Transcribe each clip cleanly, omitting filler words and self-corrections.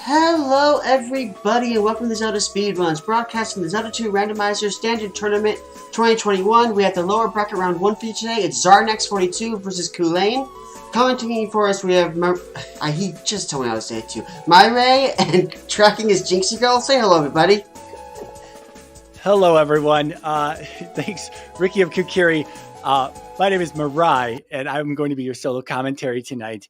Hello everybody and welcome to Zelda Speedruns, broadcasting the Zelda 2 Randomizer Standard Tournament 2021. We have the lower bracket round 1 for you today. It's Xarnax42 versus Culain. Commenting for us we have, he just told me I was day 2. Myray, and tracking is Jinxie Girl. Say hello everybody. Hello everyone. Thanks Ricky of Kukiri. My name is Marai, and I'm going to be your solo commentary tonight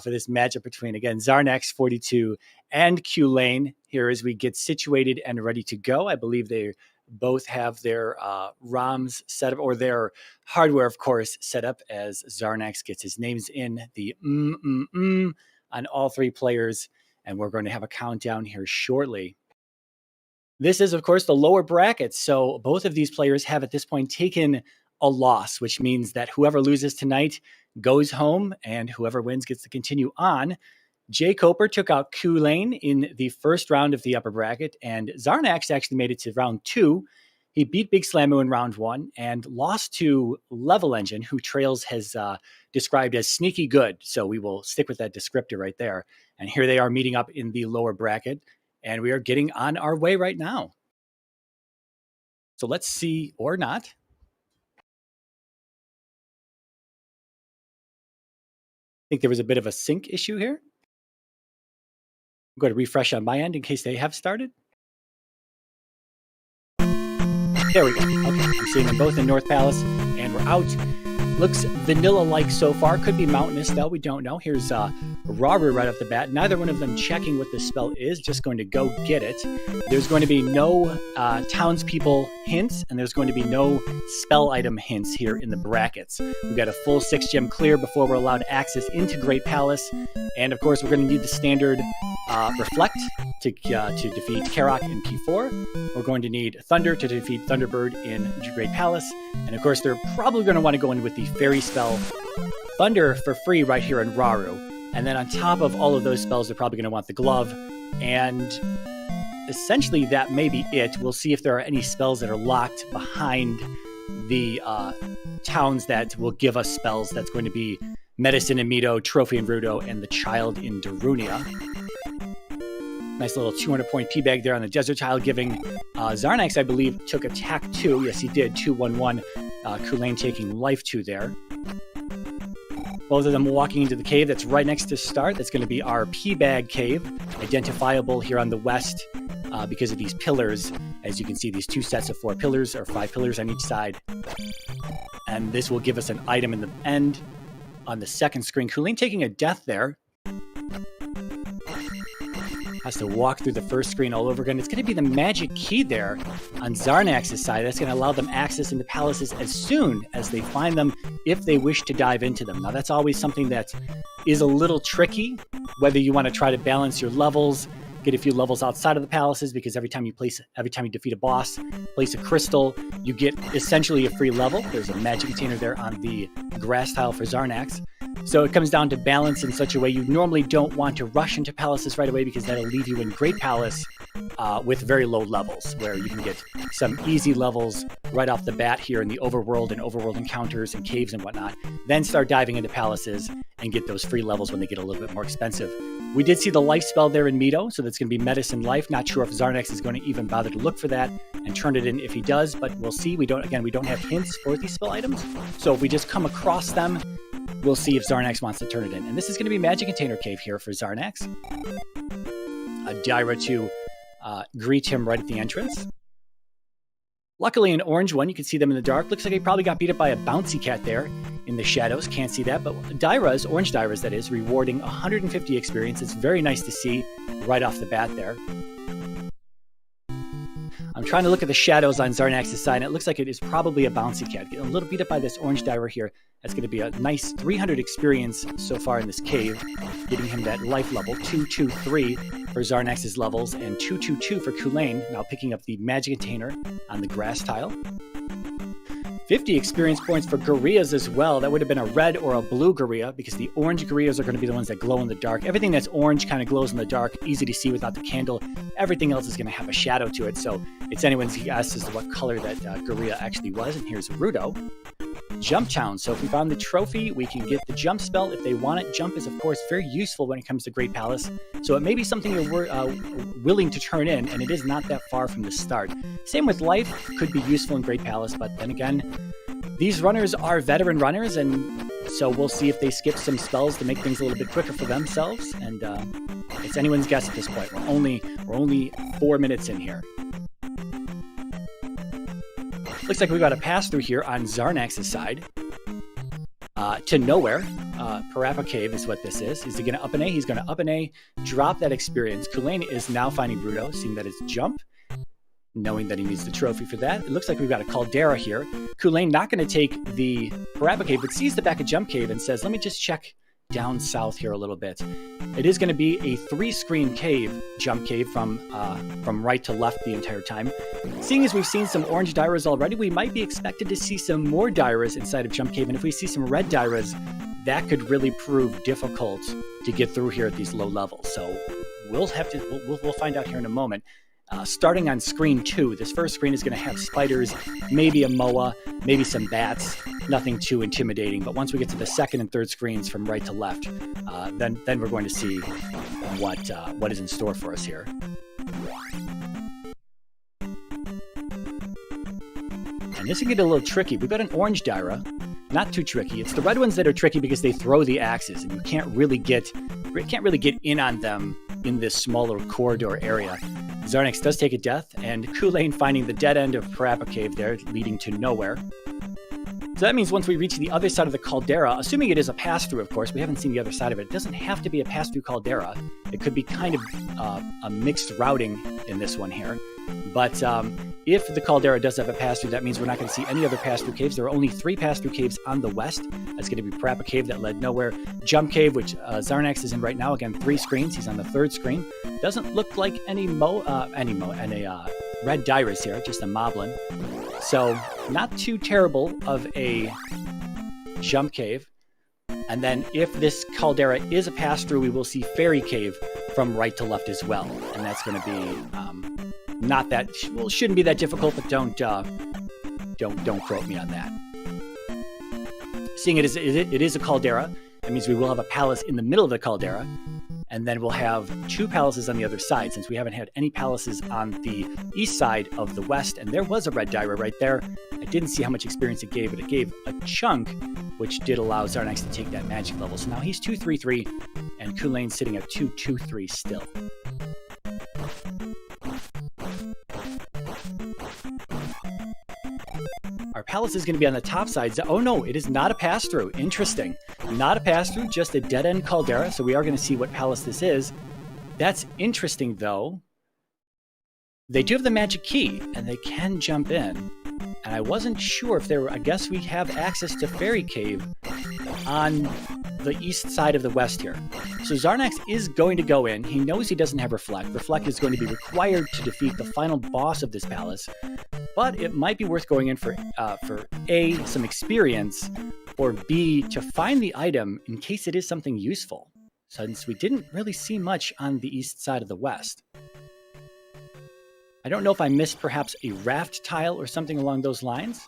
for this matchup between, again, Xarnax42 and Culain here as we get situated and ready to go. I believe they both have their ROMs set up, or their hardware, of course, set up as Xarnax gets his names in the on all three players, and we're going to have a countdown here shortly. This is, of course, the lower bracket, so both of these players have at this point taken a loss, which means that whoever loses tonight goes home and whoever wins gets to continue on. Jay Coper took out Culain in the first round of the upper bracket, and Xarnax actually made it to round 2. He beat Big Slamu in round 1 and lost to Level Engine, who Trails has described as sneaky good. So we will stick with that descriptor right there. And here they are meeting up in the lower bracket, and we are getting on our way right now. So let's see, or not. I think there was a bit of a sync issue here. I'm going to refresh on my end in case they have started. There we go. Okay, I'm seeing them both in North Palace, and we're out. Looks vanilla-like so far. Could be mountainous, though. We don't know. Here's Raru right off the bat. Neither one of them checking what the spell is. Just going to go get it. There's going to be no townspeople hints, and there's going to be no spell item hints here in the brackets. We've got a full 6-gem clear before we're allowed access into Great Palace. And, of course, we're going to need the standard Reflect to defeat Karak in P4. We're going to need Thunder to defeat Thunderbird in Great Palace. And, of course, they're probably going to want to go in with the Fairy spell Thunder for free right here in Raru. And then on top of all of those spells, they're probably going to want the Glove. And essentially that may be it. We'll see if there are any spells that are locked behind the towns that will give us spells. That's going to be Medicine in Mito, Trophy in Rudo, and the Child in Darunia. Nice little 200-point P-bag there on the Desert Tile, giving Xarnax, I believe, took attack 2. Yes, he did. 2-1-1. Culain taking life 2 there. Both of them walking into the cave that's right next to start. That's going to be our P-bag cave, identifiable here on the west because of these pillars. As you can see, these 2 sets of 4 pillars, or 5 pillars on each side. And this will give us an item in the end on the second screen. Culain taking a death there. Has to walk through the first screen all over again. It's going to be the magic key there on Xarnax's side. That's going to allow them access into palaces as soon as they find them, if they wish to dive into them. Now, that's always something that is a little tricky, whether you want to try to balance your levels, get a few levels outside of the palaces, because every time you defeat a boss, place a crystal, you get essentially a free level. There's a magic container there on the grass tile for Xarnax. So it comes down to balance in such a way you normally don't want to rush into palaces right away, because that'll leave you in Great Palace with very low levels, where you can get some easy levels right off the bat here in the overworld and overworld encounters and caves and whatnot. Then start diving into palaces and get those free levels when they get a little bit more expensive. We did see the life spell there in Mito, so that's going to be Medicine Life. Not sure if Xarnax is going to even bother to look for that and turn it in if he does, but we'll see. We don't have hints for these spell items, so if we just come across them, we'll see if Xarnax wants to turn it in. And this is going to be Magic Container Cave here for Xarnax. A Dyra to greet him right at the entrance. Luckily, an orange one, you can see them in the dark. Looks like he probably got beat up by a bouncy cat there in the shadows. Can't see that, but Dyras, orange Dyras that is, rewarding 150 experience. It's very nice to see right off the bat there. I'm trying to look at the shadows on Xarnax's side, and it looks like it is probably a bouncy cat. Getting a little beat up by this orange Dyra here. That's going to be a nice 300 experience so far in this cave, getting him that life level, 223 for Xarnax's levels, and 222 for Culain, now picking up the magic container on the grass tile. 50 experience points for Gorillas as well. That would have been a red or a blue Gorilla, because the orange Gorillas are going to be the ones that glow in the dark. Everything that's orange kind of glows in the dark, easy to see without the candle. Everything else is going to have a shadow to it, so it's anyone's guess as to what color that Gorilla actually was. And here's Rudo. Jump Town. So if we found the trophy, we can get the jump spell if they want it. Jump is, of course, very useful when it comes to Great Palace. So it may be something you're willing to turn in, and it is not that far from the start. Same with Life, could be useful in Great Palace, but then again, these runners are veteran runners, and so we'll see if they skip some spells to make things a little bit quicker for themselves. And it's anyone's guess at this point. We're only 4 minutes in here. Looks like we've got a pass through here on Xarnax's side to nowhere. Parappa Cave is what this is. Is he going to up an A? He's going to up an A, drop that experience. Culain is now finding Rudo, seeing that it's jump, knowing that he needs the trophy for that. It looks like we've got a Caldera here. Culain not going to take the Parappa Cave, but sees the back of Jump Cave and says, let me just check down south here a little bit. It is going to be a 3-screen cave, Jump Cave, from right to left the entire time. Seeing as we've seen some orange Dairas already, we might be expected to see some more Dairas inside of Jump Cave, and if we see some red Dairas, that could really prove difficult to get through here at these low levels. So we'll find out here in a moment. Starting on screen 2, this first screen is going to have spiders, maybe a moa, maybe some bats, nothing too intimidating. But once we get to the second and third screens from right to left, then we're going to see what is in store for us here. And this can get a little tricky. We've got an orange Daira, not too tricky. It's the red ones that are tricky because they throw the axes, and you can't really get in on them in this smaller corridor area. Xarnax does take a death, and Culain finding the dead end of Parappa Cave there, leading to nowhere. So that means once we reach the other side of the Caldera, assuming it is a pass-through, of course, we haven't seen the other side of it. It doesn't have to be a pass-through Caldera. It could be kind of a mixed routing in this one here. But if the Caldera does have a pass-through, that means we're not going to see any other pass-through caves. There are only 3 pass-through caves on the west. That's going to be Parappa Cave that led nowhere. Jump Cave, which Xarnax is in right now. Again, 3 screens. He's on the 3rd screen. Doesn't look like any red Dairas here, just a Moblin. So not too terrible of a Jump Cave. And then if this Caldera is a pass-through, we will see Fairy Cave from right to left as well. And that's going to be not that, well, shouldn't be that difficult, but don't quote me on that. Seeing it is a Caldera, that means we will have a palace in the middle of the Caldera, and then we'll have 2 palaces on the other side, since we haven't had any palaces on the east side of the west, and there was a red Daira right there. I didn't see how much experience it gave, but it gave a chunk, which did allow Xarnax to take that magic level. So now he's 2-3-3, and Culain's sitting at 2-2-3 still. Our palace is going to be on the top side. Oh no, it is not a pass-through. Interesting. Not a pass-through, just a dead-end Caldera. So we are going to see what palace this is. That's interesting, though. They do have the magic key, and they can jump in. And I wasn't sure if there were... I guess we have access to Fairy Cave on the east side of the west here. So Xarnax is going to go in. He knows he doesn't have Reflect. Reflect is going to be required to defeat the final boss of this palace. But it might be worth going in for A, some experience, or B, to find the item in case it is something useful, since we didn't really see much on the east side of the west. I don't know if I missed perhaps a raft tile or something along those lines.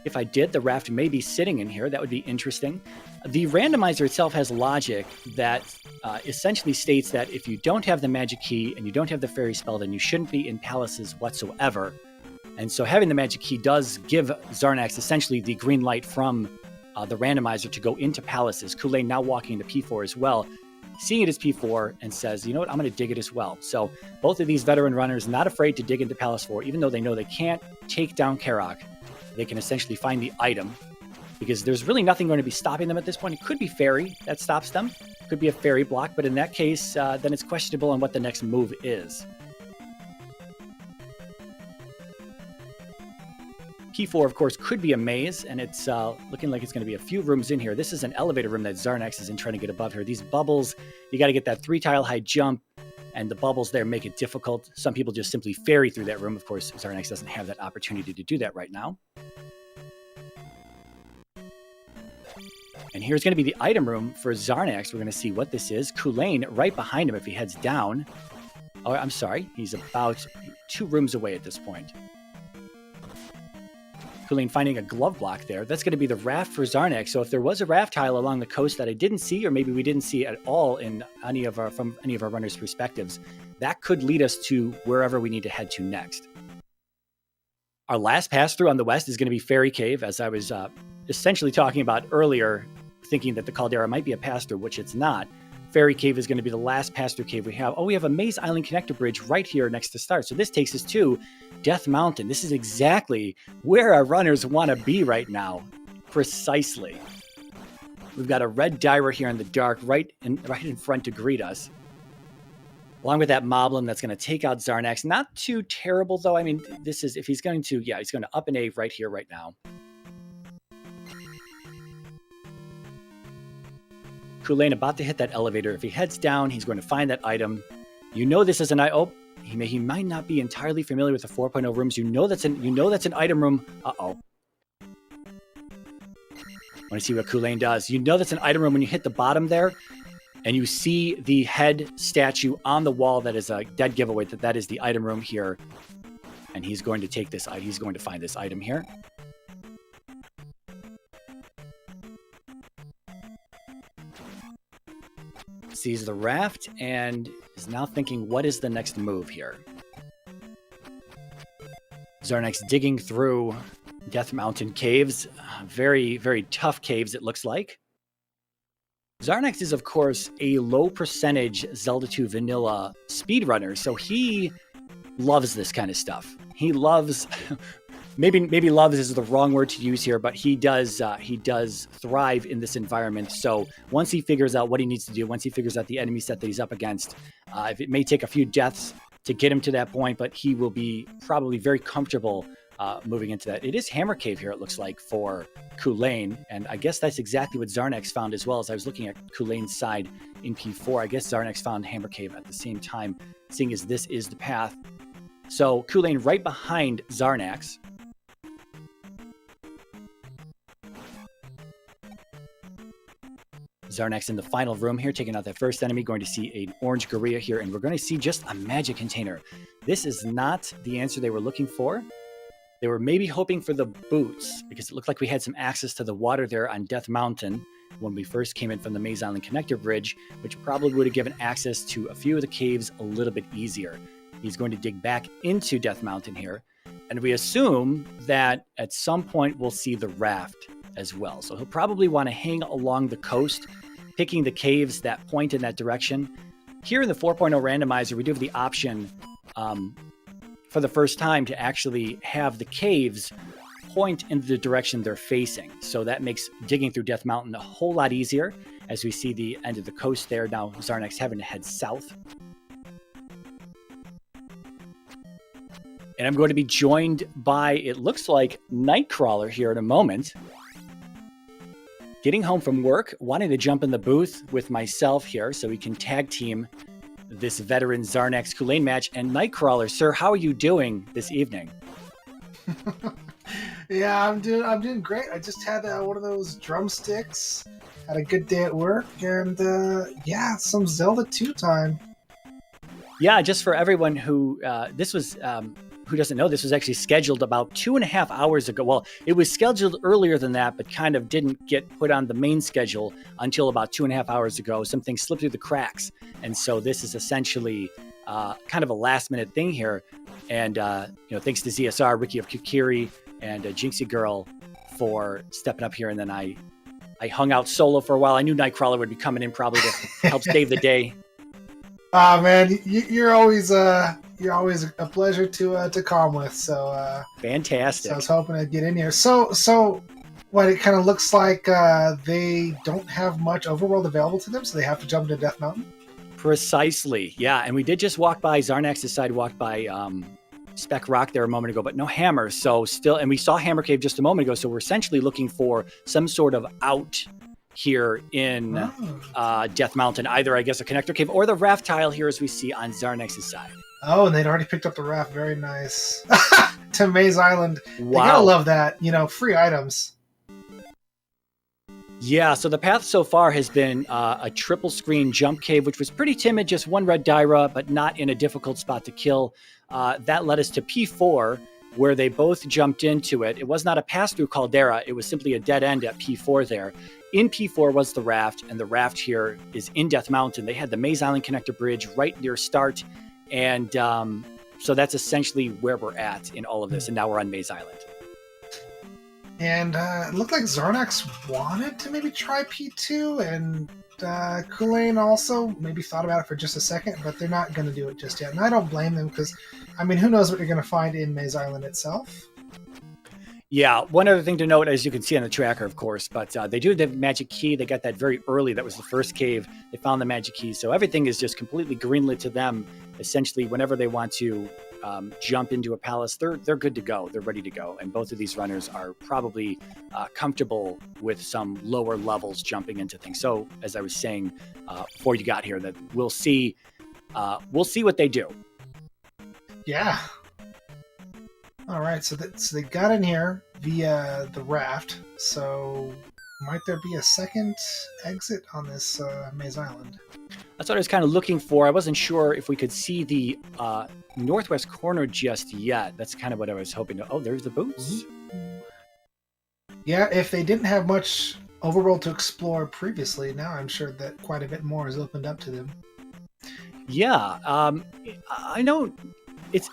If I did, the raft may be sitting in here. That would be interesting. The randomizer itself has logic that essentially states that if you don't have the magic key and you don't have the fairy spell, then you shouldn't be in palaces whatsoever. And so having the magic key does give Xarnax essentially the green light from the randomizer to go into palaces. Culain now walking into P4 as well, seeing it as P4 and says, you know what, I'm going to dig it as well. So both of these veteran runners not afraid to dig into Palace 4, even though they know they can't take down Karak. They can essentially find the item, because there's really nothing going to be stopping them at this point. It could be Fairy that stops them. It could be a Fairy block, but in that case, then it's questionable on what the next move is. P4, of course, could be a maze, and it's looking like it's going to be a few rooms in here. This is an elevator room that Xarnax is in trying to get above here. These bubbles, you got to get that 3-tile high jump, and the bubbles there make it difficult. Some people just simply ferry through that room. Of course, Xarnax doesn't have that opportunity to do that right now. And here's going to be the item room for Xarnax. We're going to see what this is. Culain right behind him if he heads down. Oh, I'm sorry. He's about 2 rooms away at this point. Culain finding a glove block there. That's going to be the raft for Xarnax. So if there was a raft tile along the coast that I didn't see, or maybe we didn't see at all in from any of our runners' perspectives, that could lead us to wherever we need to head to next. Our last pass through on the west is going to be Fairy Cave, as I was essentially talking about earlier, thinking that the Caldera might be a pass through, which it's not. Fairy Cave is going to be the last pass through cave we have. Oh, we have a Maze Island connector bridge right here next to start. So this takes us to Death Mountain. This is exactly where our runners want to be right now. Precisely. We've got a red Dyra here in the dark, right in front to greet us. Along with that Moblin that's going to take out Xarnax. Not too terrible, though. I mean, this is, if he's going to, yeah, he's going to up an A right here, right now. Culain about to hit that elevator. If he heads down, he's going to find that item. You know this is an item. Oh, he might not be entirely familiar with the 4.0 rooms. You know that's an item room. Uh-oh. I want to see what Culain does. You know that's an item room when you hit the bottom there, and you see the head statue on the wall that is a dead giveaway that is the item room here. And he's going to take this item. He's going to find this item here. Sees the raft and is now thinking, what is the next move here? Xarnax digging through Death Mountain caves. Very, very tough caves, it looks like. Xarnax is, of course, a low percentage Zelda 2 vanilla speedrunner, so he loves this kind of stuff. He loves... Maybe loves is the wrong word to use here, but he does thrive in this environment. So once he figures out what he needs to do, once he figures out the enemy set that he's up against, if it may take a few deaths to get him to that point, but he will be probably very comfortable moving into that. It is Hammer Cave here, it looks like, for Culain, and I guess that's exactly what Xarnax found as well. As I was looking at Culain's side in P4, I guess Xarnax found Hammer Cave at the same time, seeing as this is the path. So Culain right behind Xarnax. Xarnax in the final room here, taking out that first enemy, going to see an orange Gorilla here, and we're going to see just a magic container. This is not the answer they were looking for. They were maybe hoping for the boots, because it looked like we had some access to the water there on Death Mountain when we first came in from the Maze Island connector bridge, which probably would have given access to a few of the caves a little bit easier. He's going to dig back into Death Mountain here, and we assume that at some point we'll see the raft as well. So he'll probably want to hang along the coast, picking the caves that point in that direction. Here in the 4.0 randomizer, we do have the option for the first time to actually have the caves point in the direction they're facing. So that makes digging through Death Mountain a whole lot easier, as we see the end of the coast there. Now Xarnax having to head south. And I'm going to be joined by, it looks like, Nightcrawler here in a moment. Getting home from work, wanting to jump in the booth with myself here so we can tag team this veteran Xarnax Culain match. And Nightcrawler, sir, how are you doing this evening? Yeah, I'm doing great. I just had one of those drumsticks. Had a good day at work, and yeah, some Zelda 2 time. Yeah, just for everyone who this was. Who doesn't know, this was actually scheduled about 2.5 hours ago. Well, it was scheduled earlier than that, but kind of didn't get put on the main schedule until about 2.5 hours ago. Some things slipped through the cracks. And so this is essentially kind of a last minute thing here. And, thanks to ZSR, Ricky of Kukiri, and Jinxie Girl for stepping up here. And then I hung out solo for a while. I knew Nightcrawler would be coming in probably to help save the day. Ah, man, you're always a pleasure to calm with. So fantastic. So I was hoping I'd get in here. So what it kind of looks like they don't have much overworld available to them, so they have to jump into Death Mountain. Precisely, yeah. And we did just walk by Xarnax's side, walked by Spec Rock there a moment ago, but no hammer. So still, and we saw Hammer Cave just a moment ago. So we're essentially looking for some sort of out here in Death Mountain, either I guess a connector cave or the raft tile here as we see on Xarnax's side. Oh, and they'd already picked up the raft. Very nice. To Maze Island. Wow. You gotta love that. Free items. Yeah, so the path so far has been a triple screen jump cave, which was pretty timid, just one red Dyra, but not in a difficult spot to kill. That led us to P4, where they both jumped into it. It was not a pass-through caldera. It was simply a dead end at P4 there. In P4 was the raft, and the raft here is in Death Mountain. They had the Maze Island Connector Bridge right near start, and so that's essentially where we're at in all of this, and now we're on Maze Island. And it looked like Xarnax wanted to maybe try P2, and Culain also maybe thought about it for just a second, but they're not going to do it just yet. And I don't blame them because, I mean, who knows what you're going to find in Maze Island itself? Yeah, one other thing to note, as you can see on the tracker, of course, but they do have the magic key. They got that very early. That was the first cave. They found the magic key. So everything is just completely greenlit to them. Essentially, whenever they want to jump into a palace, they're good to go. They're ready to go. And both of these runners are probably comfortable with some lower levels jumping into things. So, as I was saying before you got here, that we'll see what they do. Yeah. All right, so they got in here via the raft. So might there be a second exit on this Maze Island? That's what I was kind of looking for. I wasn't sure if we could see the northwest corner just yet. That's kind of what I was hoping to. Oh, there's the boots. Yeah, if they didn't have much overworld to explore previously, now I'm sure that quite a bit more has opened up to them. Yeah, I know.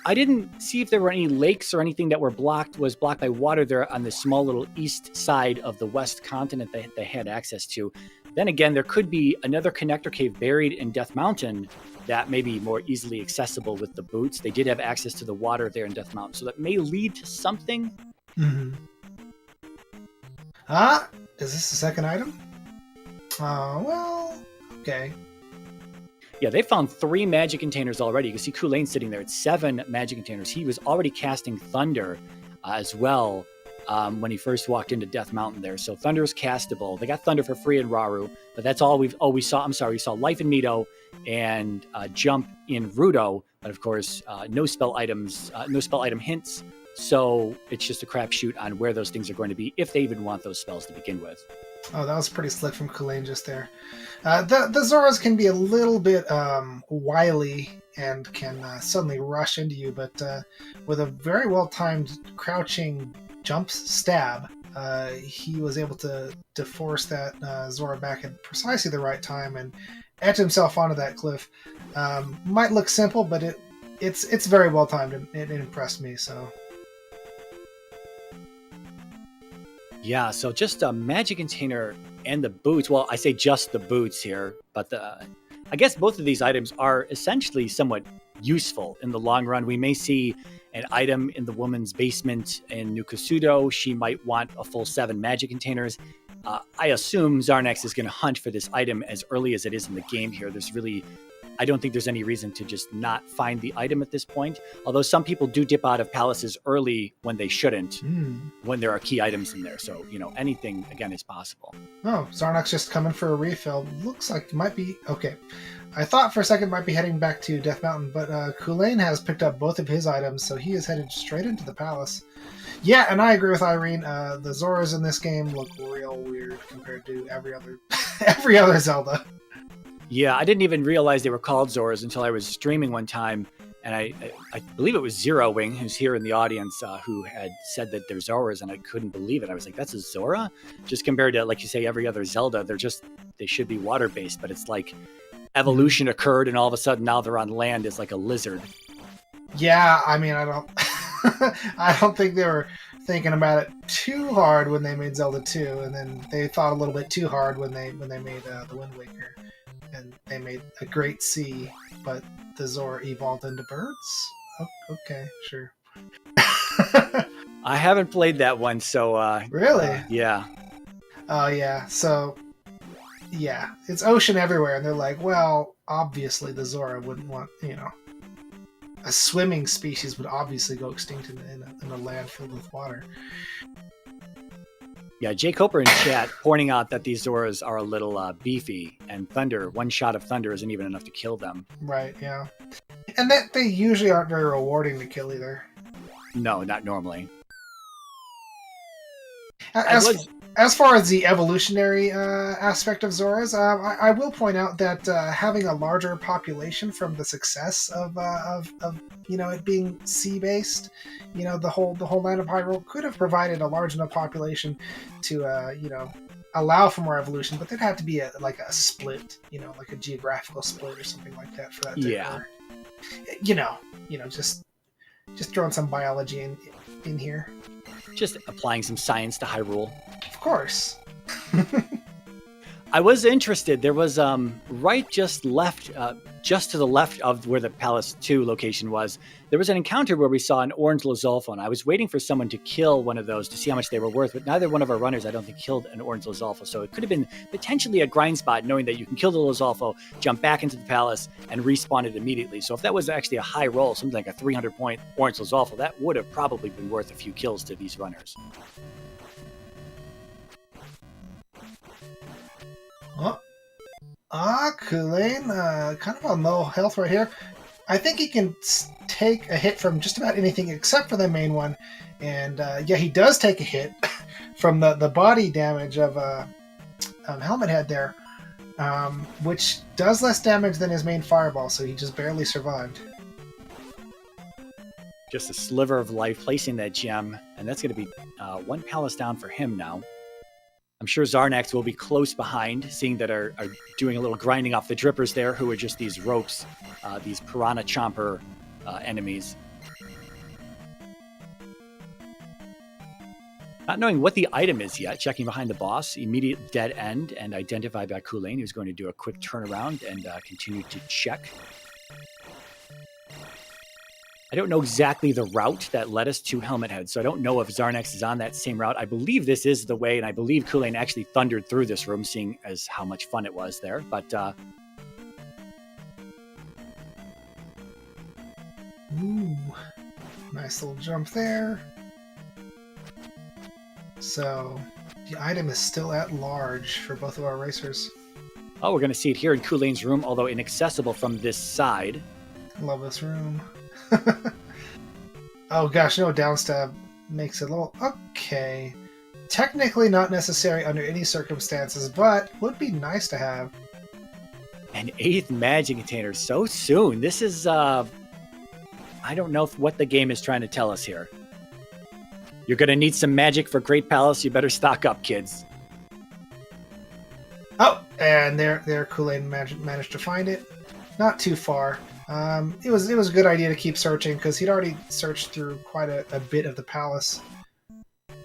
I didn't see if there were any lakes or anything that was blocked by water there on the small little east side of the west continent that they had access to. Then again, there could be another connector cave buried in Death Mountain that may be more easily accessible with the boots. They did have access to the water there in Death Mountain, so that may lead to something. Mm-hmm. Is this the second item? Well, okay. Yeah, they found 3 magic containers already. You can see Culain sitting there. It's 7 magic containers. He was already casting Thunder as well when he first walked into Death Mountain there. So Thunder is castable. They got Thunder for free in Raru, but that's all we saw. I'm sorry, we saw Life in Mito and Jump in Rudo, but of course, no spell item hints. So it's just a crapshoot on where those things are going to be, if they even want those spells to begin with. Oh, that was pretty slick from Culain just there. The Zoras can be a little bit wily and can suddenly rush into you, but with a very well-timed crouching jump stab, he was able to force that Zora back at precisely the right time and edge himself onto that cliff. Might look simple, but it's very well-timed, and it impressed me, so... Yeah, so just a magic container and the boots. Well, I say just the boots here, but I guess both of these items are essentially somewhat useful in the long run. We may see an item in the woman's basement in New Kasudo. She might want a full 7 magic containers. I assume Xarnax is going to hunt for this item as early as it is in the game here. I don't think there's any reason to just not find the item at this point. Although some people do dip out of palaces early when they shouldn't, when there are key items in there. So, anything, again, is possible. Oh, Xarnax just coming for a refill. Looks like it might be... Okay. I thought for a second it might be heading back to Death Mountain, but Culain has picked up both of his items, so he is headed straight into the palace. Yeah, and I agree with Irene. The Zoras in this game look real weird compared to every other Zelda. Yeah, I didn't even realize they were called Zoras until I was streaming one time, and I believe it was Zero Wing, who's here in the audience, who had said that they're Zoras, and I couldn't believe it. I was like, that's a Zora? Just compared to, like you say, every other Zelda, they should be water-based, but it's like evolution occurred, and all of a sudden now they're on land as like a lizard. Yeah, I mean, I don't think they were thinking about it too hard when they made Zelda 2, and then they thought a little bit too hard when they made The Wind Waker. And they made a great sea, but the Zora evolved into birds? Oh, okay, sure. I haven't played that one, so... Really? Yeah. Oh, yeah. So, yeah. It's ocean everywhere, and they're like, well, obviously the Zora wouldn't want, a swimming species would obviously go extinct in a land filled with water. Yeah, Jay Coper in chat pointing out that these Zoras are a little beefy, and one shot of Thunder isn't even enough to kill them. Right, yeah. And that they usually aren't very rewarding to kill either. No, not normally. As as far as the evolutionary aspect of Zoras, I will point out that having a larger population from the success of it being sea-based, the whole land of Hyrule could have provided a large enough population to allow for more evolution, but there'd have to be a split, like a geographical split or something like that for that to occur. Just throwing some biology in here. Just applying some science to Hyrule. Of course. I was interested. There was just to the left of where the Palace 2 location was, there was an encounter where we saw an orange Lizalfo, and I was waiting for someone to kill one of those to see how much they were worth, but neither one of our runners, I don't think, killed an orange Lizalfo, so it could have been potentially a grind spot, knowing that you can kill the Lizalfo, jump back into the palace, and respawn it immediately. So if that was actually a high roll, something like a 300-point orange Lizalfo, that would have probably been worth a few kills to these runners. Culain, kind of on low health right here. I think he can take a hit from just about anything except for the main one. And he does take a hit from the body damage of Helmet Head there, which does less damage than his main fireball, so he just barely survived. Just a sliver of life placing that gem, and that's going to be one palace down for him now. I'm sure Xarnax will be close behind, seeing that are doing a little grinding off the drippers there, who are just these ropes, these piranha chomper enemies. Not knowing what the item is yet, checking behind the boss, immediate dead end, and identified by Culain, who's going to do a quick turnaround and continue to check. I don't know exactly the route that led us to Helmet Head, so I don't know if Xarnax is on that same route. I believe this is the way, and I believe Culain actually thundered through this room, seeing as how much fun it was there. But ooh, nice little jump there. So the item is still at large for both of our racers. Oh, we're going to see it here in Culain's room, although inaccessible from this side. Love this room. Oh gosh, no, downstab makes it a little... Okay. Technically not necessary under any circumstances, but would be nice to have. An 8th magic container so soon. This is, I don't know what the game is trying to tell us here. You're going to need some magic for Great Palace. You better stock up, kids. Oh, and there Culain managed to find it. Not too far. It was a good idea to keep searching because he'd already searched through quite a bit of the palace.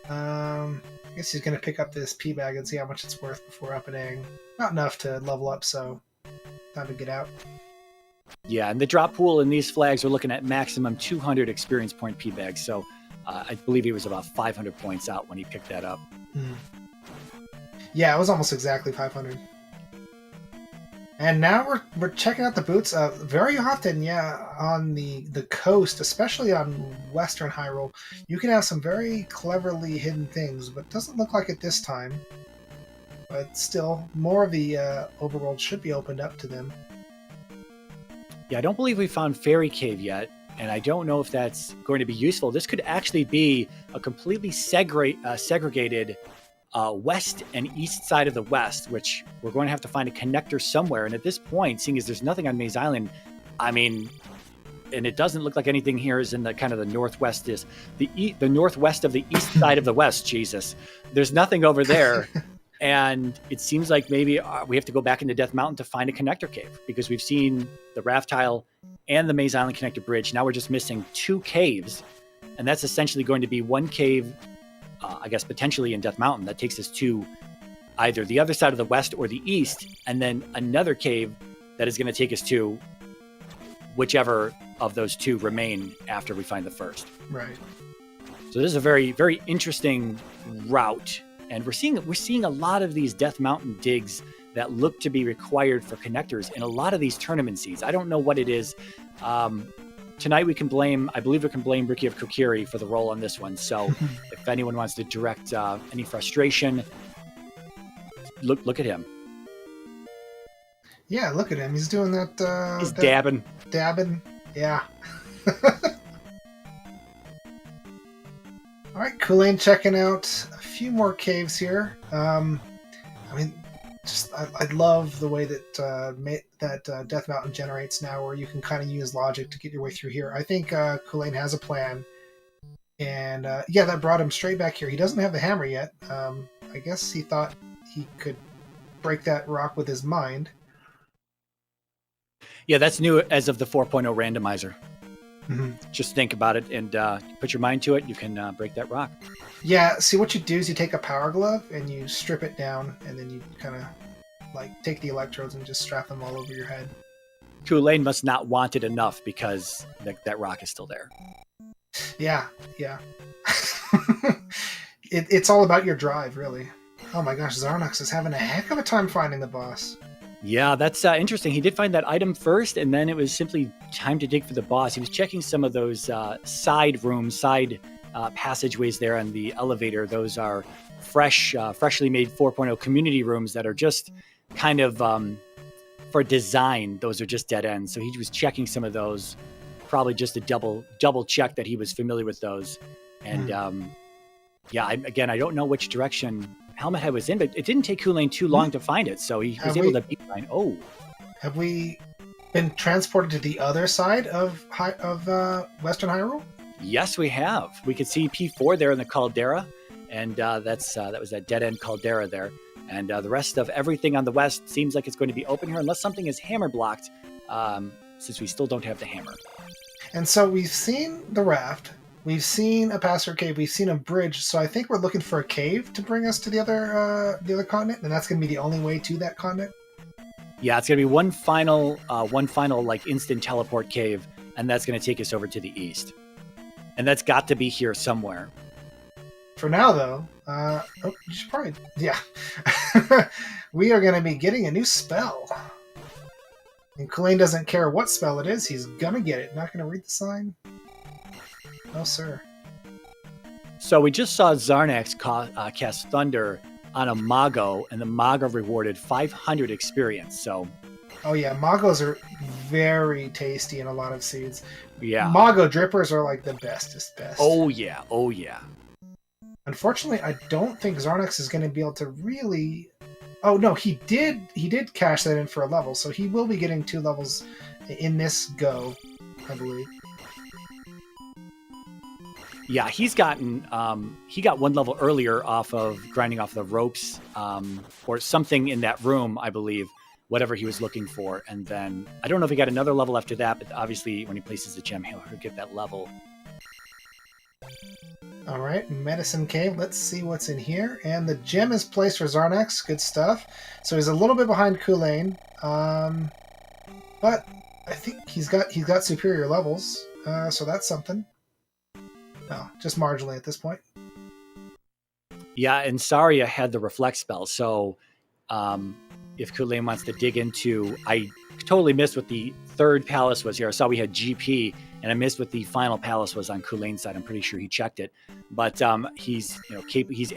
I guess he's going to pick up this pea bag and see how much it's worth before upping. Not enough to level up, so time to get out. Yeah, and the drop pool in these flags are looking at maximum 200 experience point pea bags, so I believe he was about 500 points out when he picked that up. Yeah, it was almost exactly 500. And now we're checking out the boots. Very often, on the coast, especially on Western Hyrule, you can have some very cleverly hidden things, but it doesn't look like it this time. But still, more of the overworld should be opened up to them. Yeah, I don't believe we found Fairy Cave yet, and I don't know if that's going to be useful. This could actually be a completely segregated west and east side of the west, which we're going to have to find a connector somewhere. And at this point, seeing as there's nothing on Maze Island, I mean, and it doesn't look like anything here is in the kind of the northwest, is the northwest of the east side of the west. Jesus, there's nothing over there. And it seems like maybe we have to go back into Death Mountain to find a connector cave, because we've seen the raft tile and the Maze Island connector bridge. Now we're just missing 2 caves, and that's essentially going to be one cave, I guess potentially in Death Mountain, that takes us to either the other side of the west or the east, and then another cave that is going to take us to whichever of those 2 remain after we find the first. Right. So this is a very, very interesting route, and we're seeing a lot of these Death Mountain digs that look to be required for connectors in a lot of these tournament seeds. I don't know what it is. Tonight I believe we can blame Ricky of Kokiri for the role on this one. So if anyone wants to direct any frustration, look at him. Yeah, look at him. He's doing that. He's dabbing. Dabbing, yeah. All right, Culain checking out a few more caves here. I mean, I love the way that Death Mountain generates now, where you can kind of use logic to get your way through here. I think Culain has a plan, and yeah, that brought him straight back here. He doesn't have the hammer yet. I guess he thought he could break that rock with his mind. Yeah, that's new as of the 4.0 randomizer. Mm-hmm. Just think about it and put your mind to it. You can break that rock. Yeah, see, what you do is you take a power glove and you strip it down, and then you kind of like take the electrodes and just strap them all over your head. Culain must not want it enough because that rock is still there. Yeah. It's all about your drive, really. Oh my gosh, Xarnax is having a heck of a time finding the boss. Yeah, that's interesting. He did find that item first, and then it was simply time to dig for the boss. He was checking some of those side rooms, passageways there on the elevator. Those are freshly made 4.0 community rooms that are just kind of for design. Those are just dead ends. So he was checking some of those, probably just a double check that he was familiar with those. And I don't know which direction Helmet Head was in, but it didn't take Culain too long to find it, so he was able to beat mine. Oh, have we been transported to the other side of Western Hyrule? Yes, we have. We could see P4 there in the caldera, and that was that dead end caldera there. And the rest of everything on the west seems like it's going to be open here, unless something is hammer blocked, since we still don't have the hammer. And so we've seen the raft. We've seen a passer cave. We've seen a bridge. So I think we're looking for a cave to bring us to the other continent, and that's going to be the only way to that continent. Yeah, it's going to be one final like instant teleport cave, and that's going to take us over to the east. And that's got to be here somewhere. For now, though, you should probably, yeah, we are going to be getting a new spell. And Culain doesn't care what spell it is; he's going to get it. Not going to read the sign. No, sir. So we just saw Xarnax cast Thunder on a Mago, and the Mago rewarded 500 experience. So, oh yeah, Magos are very tasty in a lot of seeds. Yeah, Mago drippers are like the bestest. Oh yeah. Unfortunately, I don't think Xarnax is going to be able to really. Oh no, he did cash that in for a level, so he will be getting 2 levels in this go, I believe. Yeah, he got 1 level earlier off of grinding off the ropes, or something in that room, I believe, whatever he was looking for. And then I don't know if he got another level after that, but obviously when he places the gem, he'll get that level. All right, Medicine Cave. Let's see what's in here. And the gem is placed for Xarnax. Good stuff. So he's a little bit behind Culain, but I think he's got superior levels. So that's something. No, just marginally at this point. Yeah, and Saria had the reflect spell, so if Culain wants to dig into... I totally missed what the third palace was here. I saw we had GP, and I missed what the final palace was on Culain's side. I'm pretty sure he checked it. But he's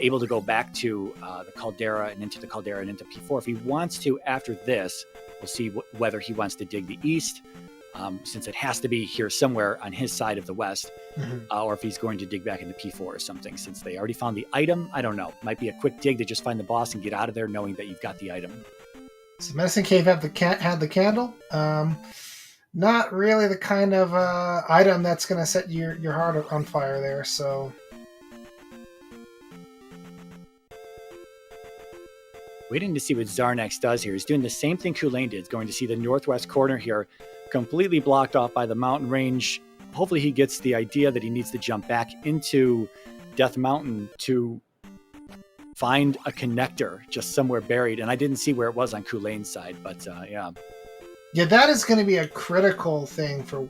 able to go back to the Caldera and into the Caldera and into P4. If he wants to after this, we'll see whether he wants to dig the east, since it has to be here somewhere on his side of the west, or if he's going to dig back into P4 or something, since they already found the item. I don't know. Might be a quick dig to just find the boss and get out of there knowing that you've got the item. So Medicine Cave had the candle. Not really the kind of item that's going to set your heart on fire there, so... Waiting to see what Xarnax does here. He's doing the same thing Culain did. He's going to see the northwest corner here, completely blocked off by the mountain range. Hopefully he gets the idea that he needs to jump back into Death Mountain to find a connector just somewhere buried. And I didn't see where it was on Culain's side, but yeah. Yeah, that is going to be a critical thing for,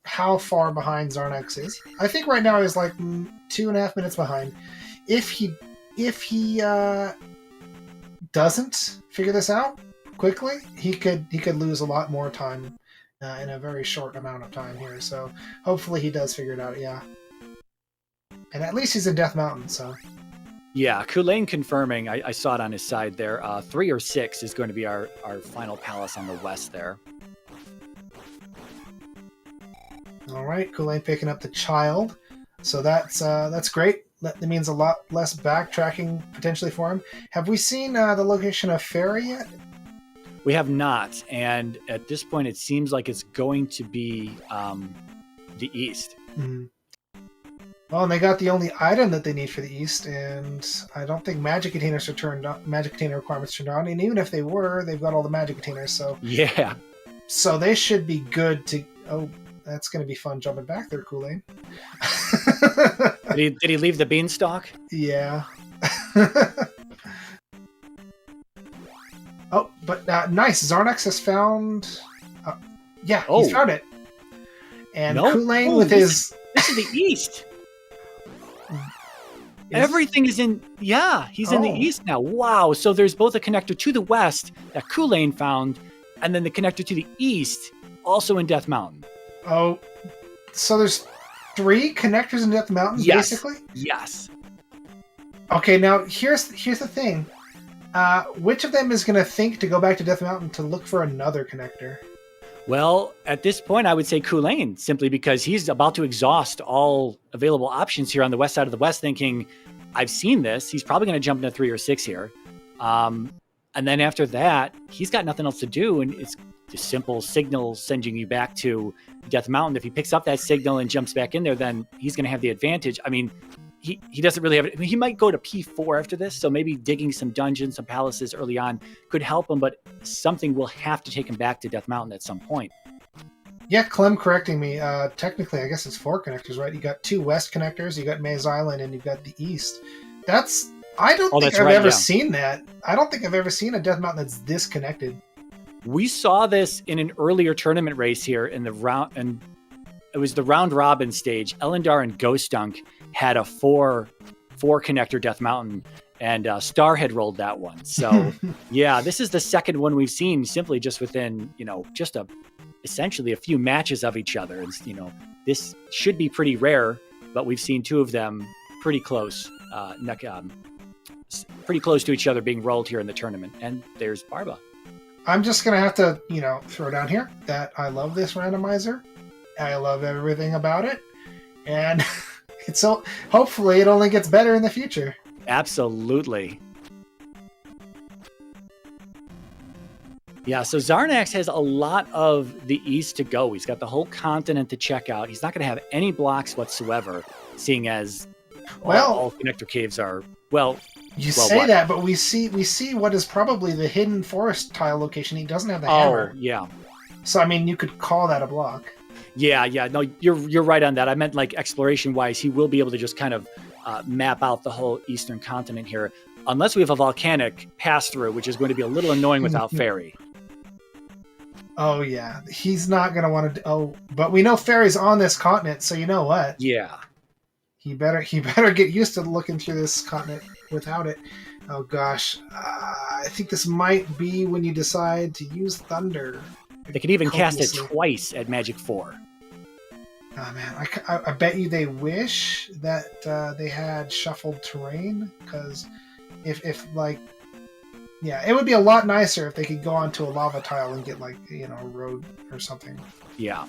how far behind Xarnax is. I think right now he's like 2.5 minutes behind. If he doesn't figure this out quickly, he could lose a lot more time in a very short amount of time here. So hopefully he does figure it out. Yeah, and at least he's in Death Mountain. So yeah, Culain confirming. I saw it on his side there. 3 or 6 is going to be our final palace on the west there. All right, Culain picking up the child. So that's great. that means a lot less backtracking potentially for him. Have we seen the location of Fairy yet? We have not, and at this point, it seems like it's going to be the east. Mm-hmm. Well, and they got the only item that they need for the east, and I don't think magic containers are turned on. Magic container requirements turned on, and even if they were, they've got all the magic containers. So yeah, so they should be good to. Oh, that's going to be fun jumping back there, Culain. Did he leave the beanstalk? Yeah. Oh, but nice. Xarnax has found. Yeah, he's found it. And Culain with his. This is the east. Everything is in. Yeah, he's in the east now. Wow. So there's both a connector to the west that Culain found, and then the connector to the east, also in Death Mountain. Oh, so there's 3 connectors in Death Mountain, basically? Yes. Okay, now here's the thing. Which of them is going to think to go back to Death Mountain to look for another connector? Well, at this point, I would say Culain, simply because he's about to exhaust all available options here on the west side of the west, thinking, I've seen this. He's probably going to jump into 3 or 6 here. And then after that, he's got nothing else to do, and it's the simple signal sending you back to Death Mountain. If he picks up that signal and jumps back in there, then he's going to have the advantage. I mean, he doesn't really have it. I mean, he might go to P4 after this, so maybe digging some dungeons, some palaces early on could help him, but something will have to take him back to Death Mountain at some point. Yeah, Clem correcting me. Technically, I guess it's 4 connectors, right? You got 2 west connectors, you got Maze Island, and you got the east. I don't think I've ever seen that. I don't think I've ever seen a Death Mountain that's this connected. We saw this in an earlier tournament race here in the round, and it was the round robin stage. Elendar and Ghost Dunk had a 4 connector Death Mountain, and Star had rolled that one. So yeah, this is the second one we've seen simply just within, just essentially a few matches of each other. And, this should be pretty rare, but we've seen 2 of them pretty close, pretty close to each other being rolled here in the tournament. And there's Barba. I'm just going to have to, throw down here that I love this randomizer. I love everything about it. And hopefully it only gets better in the future. Absolutely. Yeah, so Xarnax has a lot of the east to go. He's got the whole continent to check out. He's not going to have any blocks whatsoever, seeing as all connector caves are, that, but we see what is probably the hidden forest tile location. He doesn't have the hammer. Oh, yeah. So, I mean, you could call that a block. Yeah. No, you're right on that. I meant like exploration-wise, he will be able to just kind of map out the whole eastern continent here, unless we have a volcanic pass-through, which is going to be a little annoying without Fairy. Oh, yeah. He's not going to want to... Oh, but we know Fairy's on this continent, so you know what? Yeah. He better get used to looking through this continent without it. Oh, gosh. I think this might be when you decide to use Thunder. They could even cast it twice at Magic 4. Oh, man. I bet you they wish that they had shuffled terrain, because if it would be a lot nicer if they could go onto a lava tile and get, a road or something. Yeah.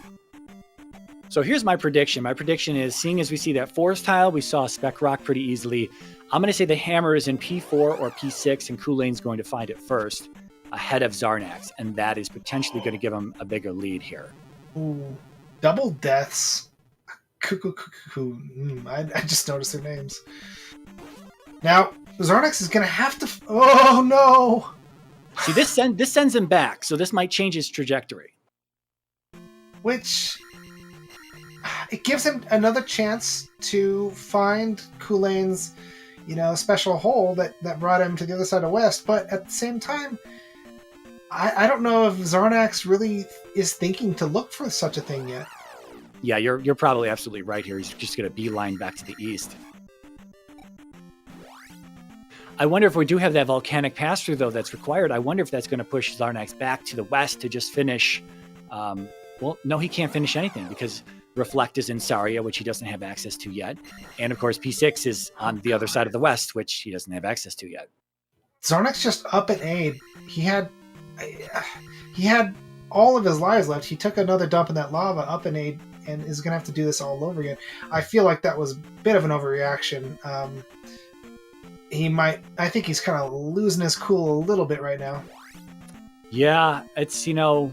So here's my prediction. My prediction is, seeing as we see that forest tile, we saw Spec Rock pretty easily. I'm going to say the hammer is in P4 or P6, and Culain's going to find it first, ahead of Xarnax, and that is potentially going to give him a bigger lead here. Ooh, double deaths. I just noticed their names. Now, Xarnax is going to have to... Oh, no! See, this sends him back, so this might change his trajectory. Which... It gives him another chance to find Culain's, special hole that brought him to the other side of West. But at the same time, I don't know if Xarnax really is thinking to look for such a thing yet. Yeah, you're probably absolutely right here. He's just going to beeline back to the east. I wonder if we do have that volcanic pass-through, though, that's required. I wonder if that's going to push Xarnax back to the west to just finish... no, he can't finish anything because Reflect is in Saria, which he doesn't have access to yet. And, of course, P6 is on the other side of the west, which he doesn't have access to yet. Xarnax just up an aid. He had all of his lives left. He took another dump in that lava up an aid and is going to have to do this all over again. I feel like that was a bit of an overreaction. I think he's kind of losing his cool a little bit right now. Yeah, it's, you're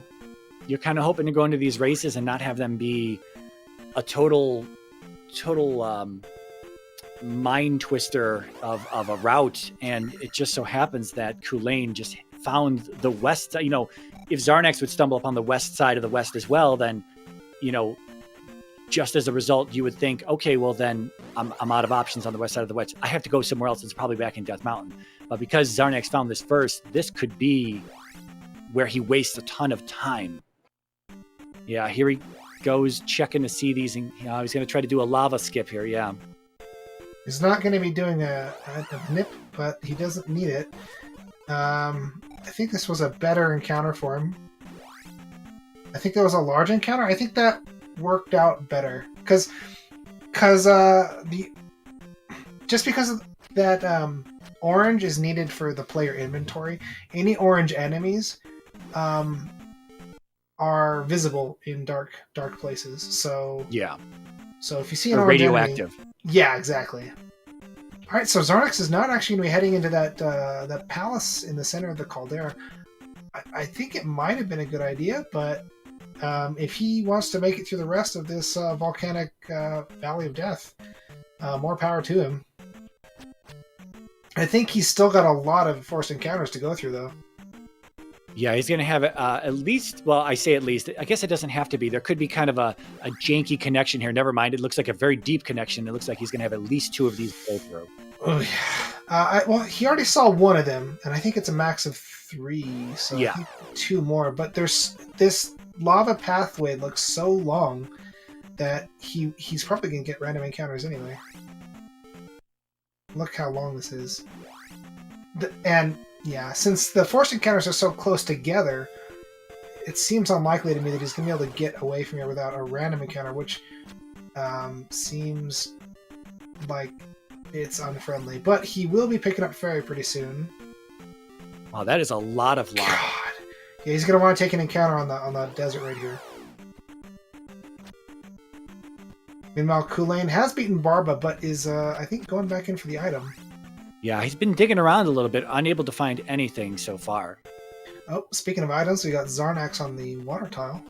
kind of hoping to go into these races and not have them be a total mind twister of a route. And it just so happens that Culain just found the west. If Xarnax would stumble upon the west side of the west as well, then, just as a result, you would think, okay, well then I'm out of options on the west side of the west. I have to go somewhere else. It's probably back in Death Mountain. But because Xarnax found this first, this could be where he wastes a ton of time. Yeah, here he goes checking to see these, and he's going to try to do a lava skip here. Yeah, he's not going to be doing a nip, but he doesn't need it. I think this was a better encounter for him. I think there was a large encounter. I think that worked out better because that orange is needed for the player inventory. Any orange enemies are visible in dark places. So yeah. So if you see an orange radioactive enemy, yeah, exactly. All right, so Xarnax is not actually going to be heading into that palace in the center of the caldera. I think it might have been a good idea, but if he wants to make it through the rest of this volcanic Valley of Death, more power to him. I think he's still got a lot of forced encounters to go through, though. Yeah, he's going to have at least, well, I say at least, I guess it doesn't have to be. There could be kind of a janky connection here. Never mind. It looks like a very deep connection. It looks like he's going to have at least 2 of these to go through. Oh, yeah. Well, he already saw 1 of them, and I think it's a max of 3, so yeah. I think 2 more. But there's this lava pathway looks so long that he's probably going to get random encounters anyway. Look how long this is. And yeah, since the forced encounters are so close together, it seems unlikely to me that he's going to be able to get away from here without a random encounter, which seems like it's unfriendly. But he will be picking up Fairy pretty soon. Wow, that is a lot of lava. God. Yeah, he's going to want to take an encounter on the desert right here. Meanwhile, Culain has beaten Barba, but is, I think, going back in for the item. Yeah, he's been digging around a little bit, unable to find anything so far. Oh, speaking of items, we got Xarnax on the water tile.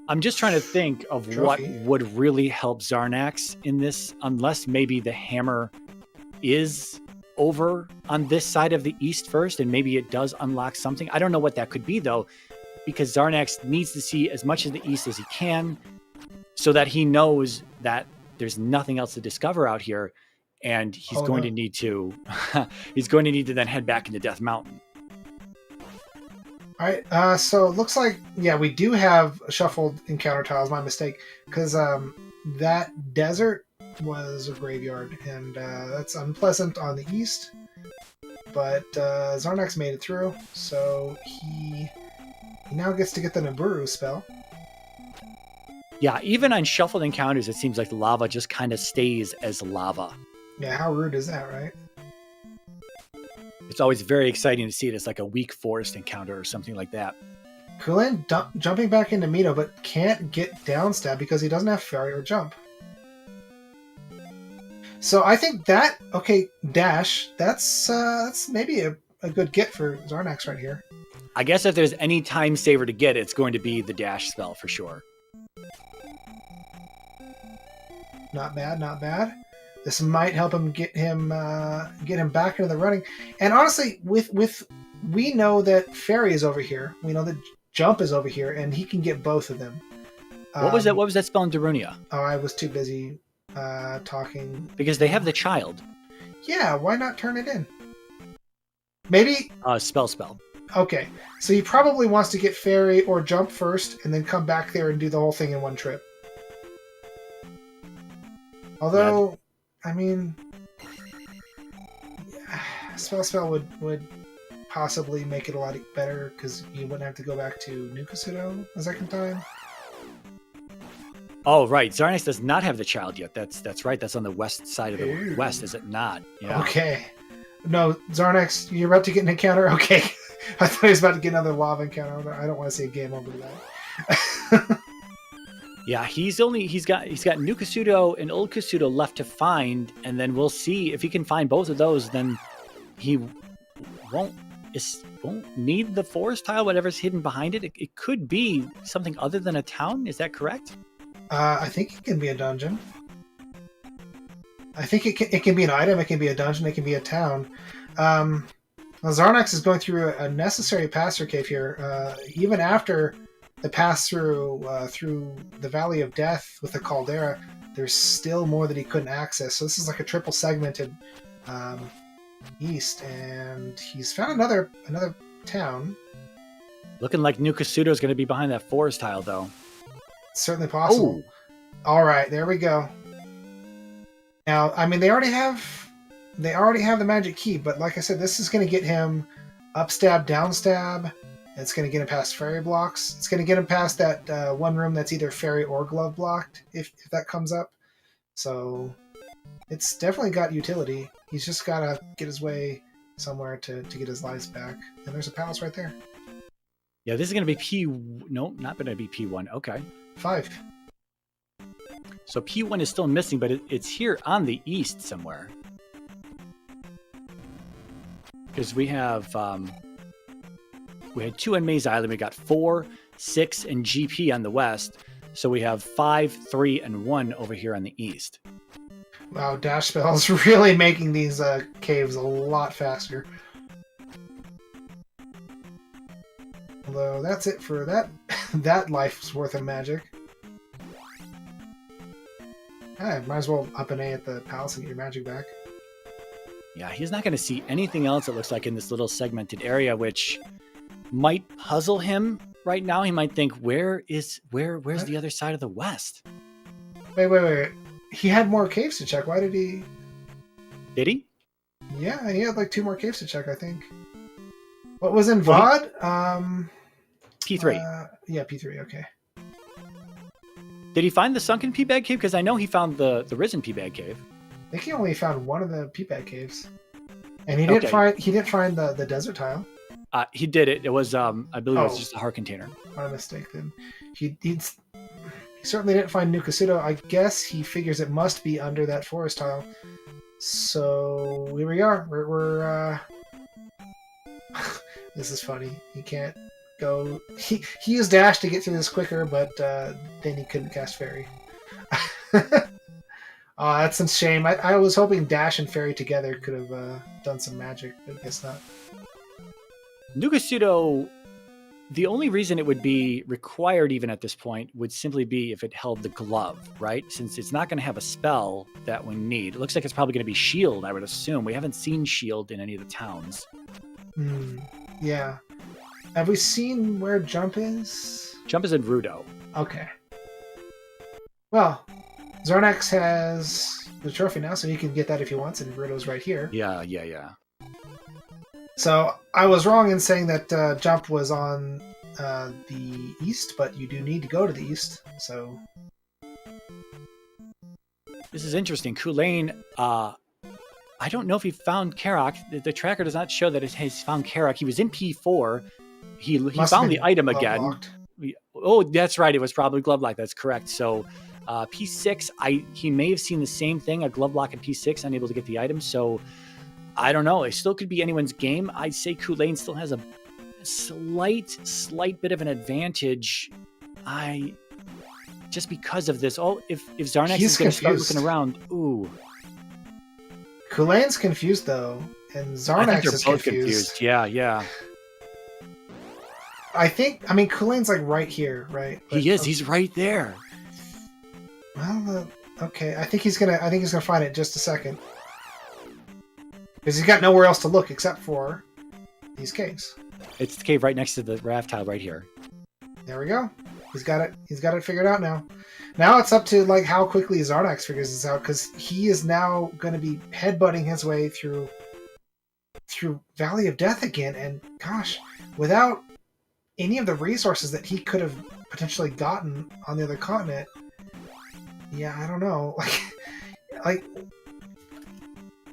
I'm just trying to think of Trophy. What would really help Xarnax in this, unless maybe the hammer is over on this side of the east first, and maybe it does unlock something. I don't know what that could be, though, because Xarnax needs to see as much of the east as he can so that he knows that there's nothing else to discover out here. And he's going to need to then head back into Death Mountain. All right, so it looks like, yeah, we do have shuffled encounter tiles, my mistake, because that desert was a graveyard, and that's unpleasant on the east, but Xarnax made it through, so he now gets to get the Nibiru spell. Yeah, even on shuffled encounters, it seems like the lava just kind of stays as lava. Yeah, how rude is that, right? It's always very exciting to see it as like a weak forest encounter or something like that. Culain jumping back into Mito, but can't get down stab because he doesn't have Fairy or Jump. So I think that, okay, Dash, that's maybe a good get for Xarnax right here. I guess if there's any time saver to get, it's going to be the Dash spell for sure. Not bad, not bad. This might help him get him back into the running. And honestly, we know that Fairy is over here. We know that Jump is over here, and he can get both of them. What was that? What was that spell in Darunia? Oh, I was too busy talking. Because they have the child. Yeah, why not turn it in? Maybe spell. Okay, so he probably wants to get Fairy or Jump first, and then come back there and do the whole thing in one trip. Although, I mean, spell would possibly make it a lot better because you wouldn't have to go back to Nukasudo a second time. Oh, right. Xarnax does not have the child yet. That's right. That's on the west side of the west, is it not? Yeah. Okay. No, Xarnax, you're about to get an encounter? Okay. I thought he was about to get another lava encounter. I don't want to see a game over that. Yeah, he's got New Kasuto and Old Kasuto left to find, and then we'll see if he can find both of those. Then he won't need the forest tile, whatever's hidden behind it. It could be something other than a town. Is that correct? I think it can be a dungeon. I think it can be an item. It can be a dungeon. It can be a town. Well, Xarnax is going through a necessary pass-through cave here. Even after the pass-through through the Valley of Death with the Caldera, there's still more that he couldn't access. So this is like a triple segmented east, and he's found another town. Looking like New Kasuto is going to be behind that forest tile, though. It's certainly possible. Ooh. All right, there we go. Now, I mean, they already have the magic key, but like I said, this is going to get him up stab, down stab. It's going to get him past fairy blocks. It's going to get him past that one room that's either fairy or glove blocked, if that comes up. So it's definitely got utility. He's just got to get his way somewhere to get his lives back. And there's a palace right there. Yeah, this is going to be No, not going to be P1. Okay. 5. So P1 is still missing, but it's here on the east somewhere. Because we have... we had 2 on Maze Island. We got 4, 6, and GP on the west. So we have 5, 3, and 1 over here on the east. Wow, dash spells really making these caves a lot faster. Although that's it for that life's worth of magic. I might as well up an A at the palace and get your magic back. Yeah, he's not going to see anything else, it looks like, in this little segmented area, which might puzzle him right now. He might think, where's the other side of the west? Wait. He had more caves to check. Why did he... Did he? Yeah, he had like 2 more caves to check, I think. What was in VOD? P3. Yeah, P3, okay. Did he find the sunken P-Bag Cave? Because I know he found the risen P-Bag Cave. I think he only found one of the P-Bag caves. And he didn't find the desert tile. He did it. It was, I believe it was just a heart container. My mistake then. He certainly didn't find New Kasuto. I guess he figures it must be under that forest tile. So here we are. We're this is funny. He can't go. He used dash to get through this quicker, but then he couldn't cast fairy. Oh, that's a shame. I was hoping dash and fairy together could have done some magic, but I guess not. New Kasuto, the only reason it would be required even at this point would simply be if it held the glove, right? Since it's not going to have a spell that we need. It looks like it's probably going to be shield, I would assume. We haven't seen shield in any of the towns. Yeah. Have we seen where jump is? Jump is in Rudo. Okay. Well, Xarnax has the trophy now, so he can get that if he wants, and Rudo's right here. Yeah. So I was wrong in saying that jump was on the east, but you do need to go to the east. So this is interesting. Culain, I don't know if he found Karak. The tracker does not show that he's found Karak. He was in P4. He found the item again. Locked. Oh, that's right. It was probably glove lock. That's correct. So P6, he may have seen the same thing, a glove lock in P6, unable to get the item. So I don't know. It still could be anyone's game. I'd say Culain still has a slight bit of an advantage. Just because of this. Oh, if Xarnax is going to start looking around, ooh. Culain's confused though, and Xarnax is both confused. Yeah. I mean, Culain's like right here, right? But, he is. He's right there. Well, okay. I think he's gonna find it in just a second. Because he's got nowhere else to look except for these caves. It's the cave right next to the raft tile right here. There we go. He's got it figured out now. Now it's up to like how quickly Xarnax figures this out, because he is now going to be headbutting his way through Valley of Death again, and gosh, without any of the resources that he could have potentially gotten on the other continent. Yeah, I don't know. Like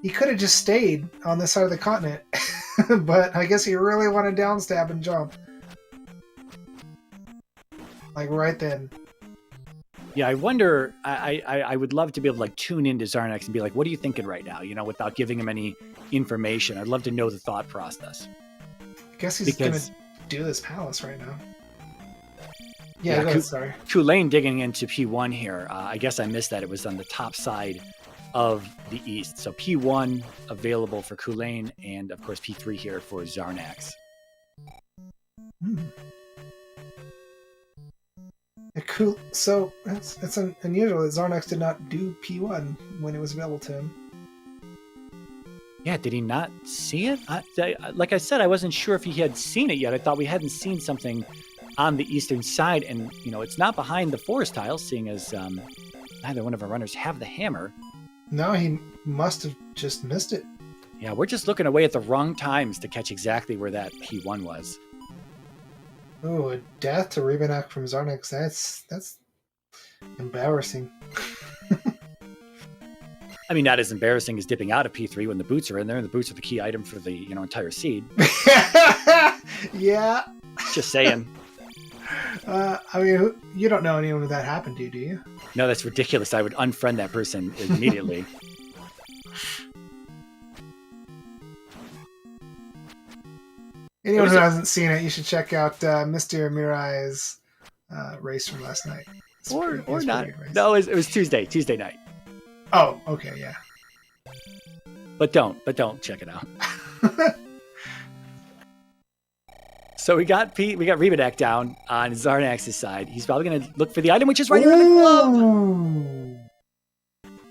he could have just stayed on this side of the continent. But I guess he really wanted down stab and jump. Like right then. Yeah, I wonder. I would love to be able to like tune into Xarnax and be like, "What are you thinking right now?" Without giving him any information. I'd love to know the thought process. I guess he's gonna do this palace right now. Yeah, go ahead, sorry. Culain digging into P1 here. I guess I missed that. It was on the top side of the east. So P1 available for Culain, and of course P3 here for Xarnax. So it's unusual that Xarnax did not do P1 when it was available to him. Yeah, did he not see it? Like I said, I wasn't sure if he had seen it yet. I thought we hadn't seen something on the eastern side, and it's not behind the forest tiles, seeing as neither one of our runners have the hammer. No, he must have just missed it. Yeah, we're just looking away at the wrong times to catch exactly where that P1 was. Oh, a death to Rebenak from Xarnax. That's embarrassing. I mean, not as embarrassing as dipping out of P3 when the boots are in there, and the boots are the key item for the entire seed. Yeah. Just saying. I mean, you don't know anyone that happened to, do you? No, that's ridiculous. I would unfriend that person immediately. Anyone who hasn't seen it, you should check out Mr. Mirai's race from last night. Or not. No, it was Tuesday night. Oh, okay, yeah. But don't check it out. So we got Rebenak down on Xarnax's side. He's probably going to look for the item, which is right here in the glove.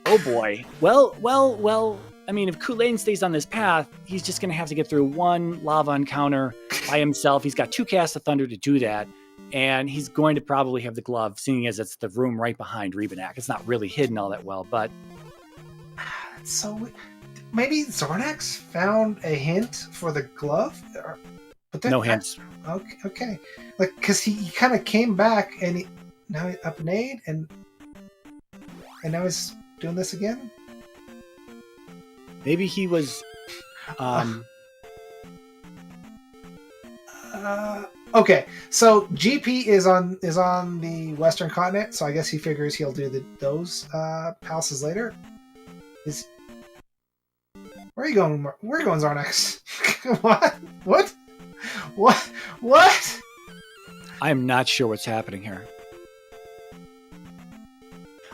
Oh boy. Well. I mean, if Culain stays on this path, he's just going to have to get through one lava encounter by himself. He's got 2 casts of thunder to do that, and he's going to probably have the glove, seeing as it's the room right behind Rebenak. It's not really hidden all that well, but... So, maybe Xarnax found a hint for the glove? But no hints. Okay. Like, because he kind of came back, and now he's up an aid, and now he's doing this again? Maybe he was. Okay, so GP is on the Western continent, so I guess he figures he'll do those palaces later. Where are you going? Where are you going, Xarnax? What? I am not sure what's happening here.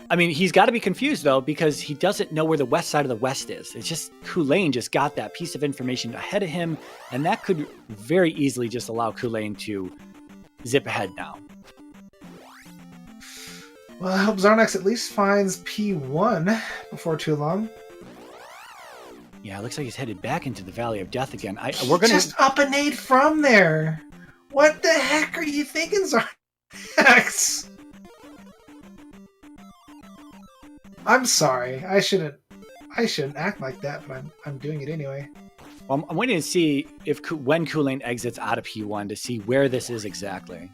I mean, he's got to be confused, though, because he doesn't know where the west side of the west is. It's just Culain just got that piece of information ahead of him, and that could very easily just allow Culain to zip ahead now. Well, I hope Xarnax at least finds P1 before too long. Yeah, it looks like he's headed back into the Valley of Death again. We're gonna just up an aid from there. What the heck are you thinking, Xarnax? I'm sorry. I shouldn't act like that, but I'm doing it anyway. Well, I'm waiting to see when Culain exits out of P1 to see where this is exactly.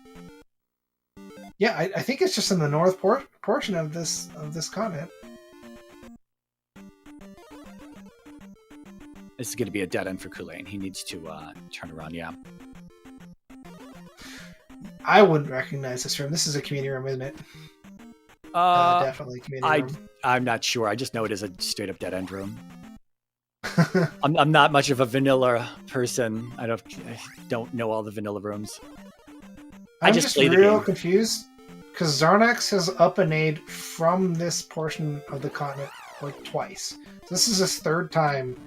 Yeah, I think it's just in the north portion of this continent. This is going to be a dead end for Culain. He needs to turn around. Yeah. I wouldn't recognize this room. This is a community room, isn't it? Definitely community room. I'm not sure. I just know it is a straight up dead end room. I'm not much of a vanilla person. I don't know all the vanilla rooms. I'm just real confused because Xarnax has up an aid from this portion of the continent like twice. So this is his 3rd time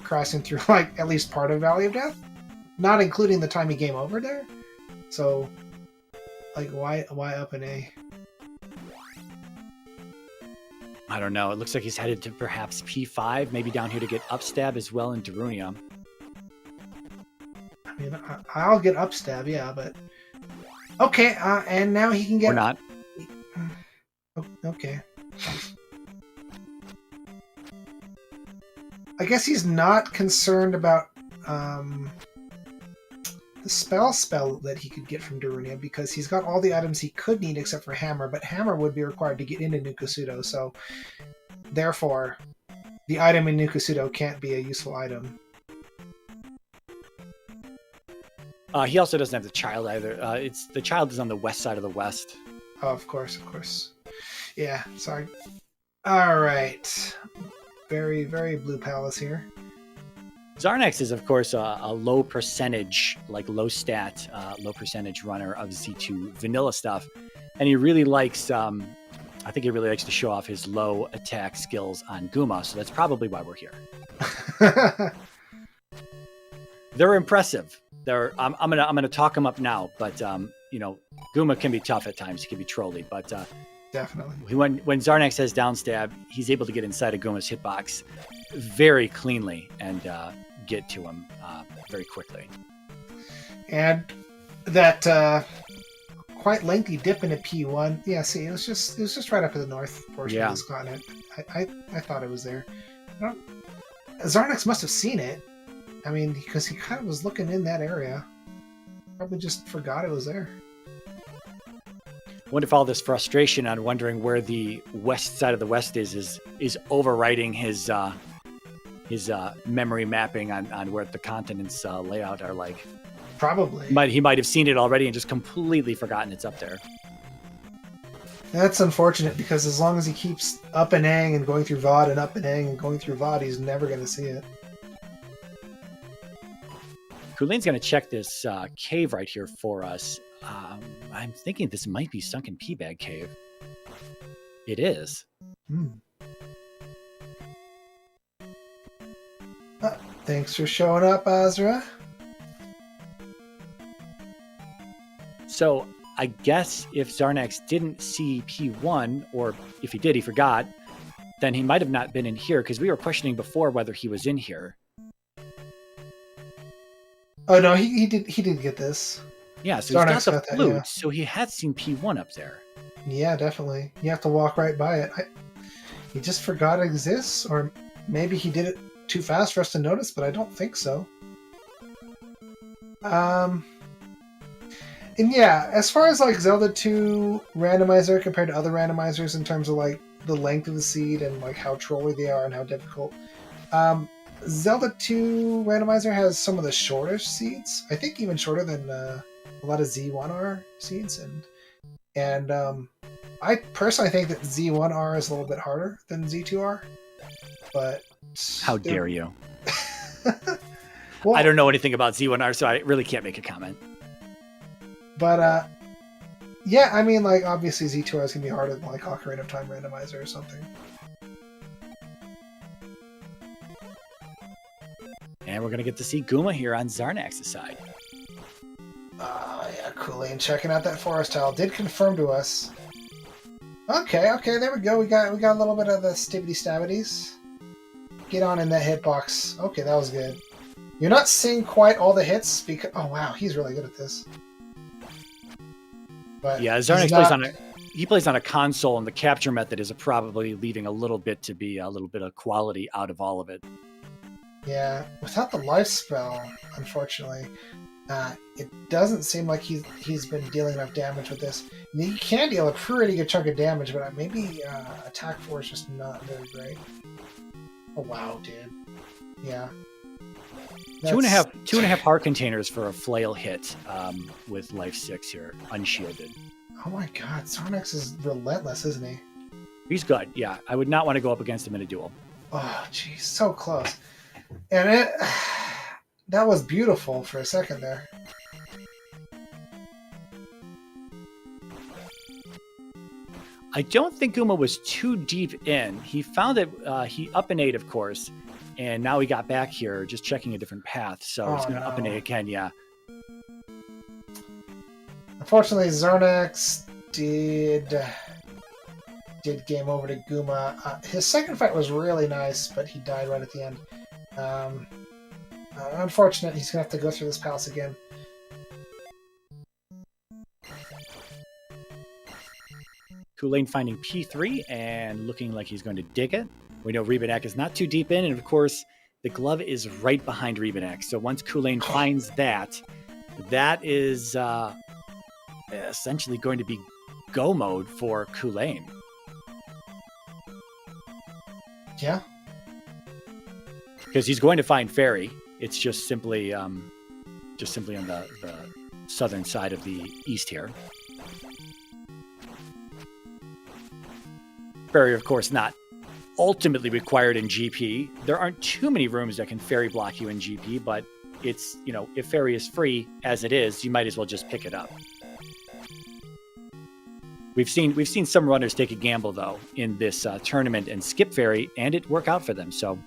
crossing through like at least part of Valley of Death, not including the time he game over there. So, like, why up an A? I don't know. It looks like he's headed to perhaps P5, maybe down here to get upstab as well in Darunia. I mean, I'll get upstab, yeah, but... Okay, and now he can get... Or not. Oh, okay. I guess he's not concerned about the spell that he could get from Darunia because he's got all the items he could need except for Hammer, but Hammer would be required to get into Nukusudo, so therefore the item in Nukusudo can't be a useful item. He also doesn't have the child either. The child is on the west side of the west. Oh, of course, of course. Yeah, sorry. All right. Very, very blue palace here. Xarnax is, of course, a low percentage, like low stat, low percentage runner of Z2 vanilla stuff. And he really likes, I think he really likes to show off his low attack skills on Guma. So that's probably why we're here. They're impressive. I'm gonna talk him up now, but Guma can be tough at times. He can be trolly, but definitely. When Xarnax has down stab, he's able to get inside of Guma's hitbox very cleanly and get to him very quickly. And that quite lengthy dip into P1. Yeah, see, it was just right up in the north portion of this continent. I thought it was there. Xarnax must have seen it. I mean, because he kind of was looking in that area. Probably just forgot it was there. I wonder if all this frustration on wondering where the west side of the west is overriding his memory mapping on where the continents layout are like. Probably. He might have seen it already and just completely forgotten it's up there. That's unfortunate because as long as he keeps up and ang and going through VOD and up and ang and going through VOD, he's never going to see it. Culain's going to check this cave right here for us. I'm thinking this might be Sunken Peabag Cave. It is. Thanks for showing up, Azra. So I guess if Xarnax didn't see P1, or if he did, he forgot, then he might have not been in here, because we were questioning before whether he was in here. Oh no, he did get this. Yeah, so Xarnax he's got the flute, yeah. So he had seen P1 up there. Yeah, definitely. You have to walk right by it. He just forgot it exists, or maybe he did it too fast for us to notice, but I don't think so. And yeah, as far as like Zelda 2 randomizer compared to other randomizers in terms of like the length of the seed and like how trolly they are and how difficult, Zelda 2 randomizer has some of the shortest seeds. I think even shorter than a lot of Z1R seeds, and I personally think that Z1R is a little bit harder than Z2R. But how dare you? Well, I don't know anything about Z1R, so I really can't make a comment. But yeah, I mean, like obviously Z2R is gonna be harder than like Ocarina of Time randomizer or something. And we're gonna get to see Guma here on Xarnax's side. Yeah, Culain checking out that forest tile did confirm to us. Okay, there we go. We got a little bit of the stibbity stabbities. Get on in that hitbox. Okay, that was good. You're not seeing quite all the hits because oh wow, he's really good at this. But yeah, Xarnax plays on a console, and the capture method is probably leaving a little bit of quality out of all of it. Yeah, without the life spell, unfortunately, it doesn't seem like he's been dealing enough damage with this. I mean, he can deal a pretty good chunk of damage, but maybe attack force just not very great. Oh wow, dude. Yeah. Two and a half heart containers for a flail hit with life 6 here, unshielded. Oh my god, Xarnax is relentless, isn't he? He's good, yeah. I would not want to go up against him in a duel. Oh, jeez, so close. And that was beautiful for a second there. I don't think Guma was too deep in. He found it, he up and ate, of course, and now he got back here just checking a different path, so he's going to up and ate again, yeah. Unfortunately, Xarnax did game over to Guma. His second fight was really nice, but he died right at the end. Unfortunate, he's going to have to go through this palace again. Culain finding P3 and looking like he's going to dig it. We know Rebanak is not too deep in, and of course, the glove is right behind Rebanak. So once Culain finds that is essentially going to be go mode for Culain. Yeah. Because he's going to find Fairy. It's just simply just simply on the southern side of the east here. Ferry, of course, not ultimately required in GP. There aren't too many rooms that can ferry block you in GP, but it's, you know, if ferry is free as it is, you might as well just pick it up. We've seen some runners take a gamble though in this tournament and skip ferry, and it work out for them. So,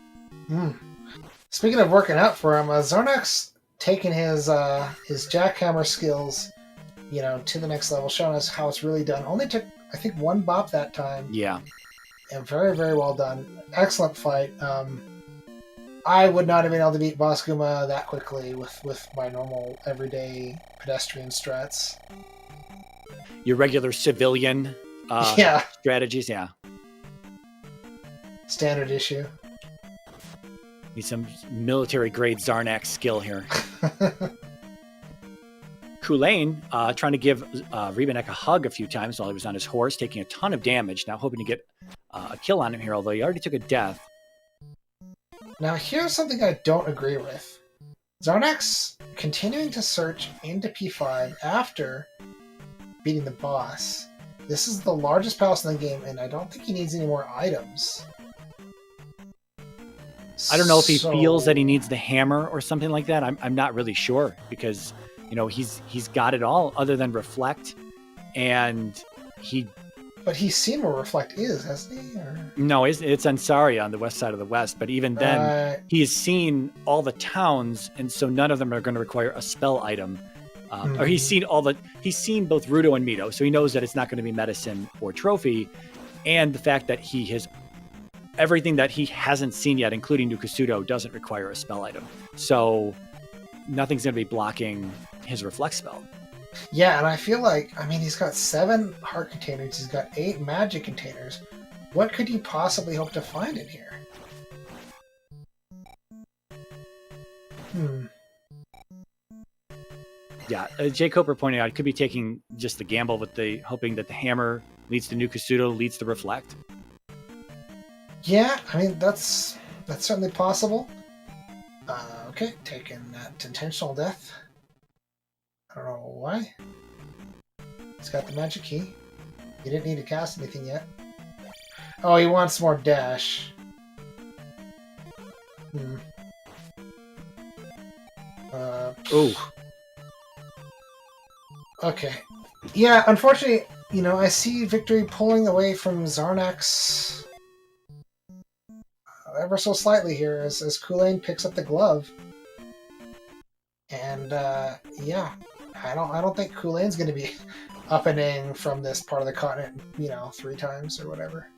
Speaking of working out for him, Xarnax taking his jackhammer skills, you know, to the next level, showing us how it's really done. Only took, I think, one bop that time. Yeah. And very, very well done. Excellent fight. I would not have been able to beat Boss Guma that quickly with my normal, everyday pedestrian strats. Your regular civilian strategies, yeah. Standard issue. Need some military-grade Xarnax skill here. Culain trying to give Rebanek a hug a few times while he was on his horse, taking a ton of damage. Now hoping to get a kill on him here, although he already took a death. Now here's something I don't agree with. Xarnax continuing to search into P5 after beating the boss. This is the largest palace in the game, and I don't think he needs any more items. I don't know if he feels that he needs the hammer or something like that. I'm not really sure, because, you know, he's got it all other than reflect, and he. But he's seen where reflect is, hasn't he? Or... No, it's Ansari on the west side of the west. But even then, he's seen all the towns, and so none of them are going to require a spell item. Or he's seen both Rudo and Mito, so he knows that it's not going to be medicine or trophy, and the fact that he has everything that he hasn't seen yet, including Nukusudo, doesn't require a spell item. So nothing's going to be blocking his reflect spell. Yeah, and I feel like, I mean, he's got 7 heart containers, he's got 8 magic containers. What could he possibly hope to find in here? Yeah, Jay Coper pointed out, he could be taking just the gamble with hoping that the hammer leads to Nukusudo, leads to reflect. Yeah, I mean, that's certainly possible. Okay, taking that intentional death. I don't know why. He's got the magic key. He didn't need to cast anything yet. Oh, he wants more dash. Oh. Okay. Yeah, unfortunately, you know, I see victory pulling away from Xarnax ever so slightly here as Culain picks up the glove. And yeah, I don't think Culain's going to be up and in from this part of the continent, you know, 3 times or whatever.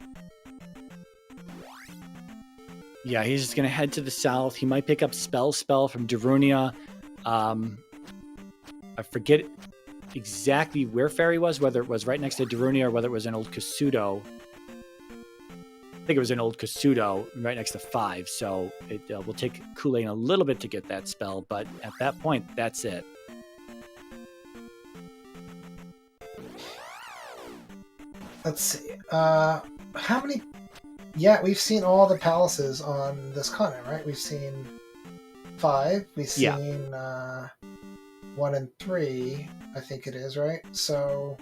Yeah, he's just going to head to the south. He might pick up spell from Darunia. I forget exactly where Ferry was, whether it was right next to Darunia or whether it was in Old Kasudo. I think it was in Old Kasudo, right next to 5. So it will take Culain a little bit to get that spell, but at that point, that's it. Let's see. How many? Yeah, we've seen all the palaces on this continent, right? We've seen 5. We've seen 1 and 3, I think it is, right? So,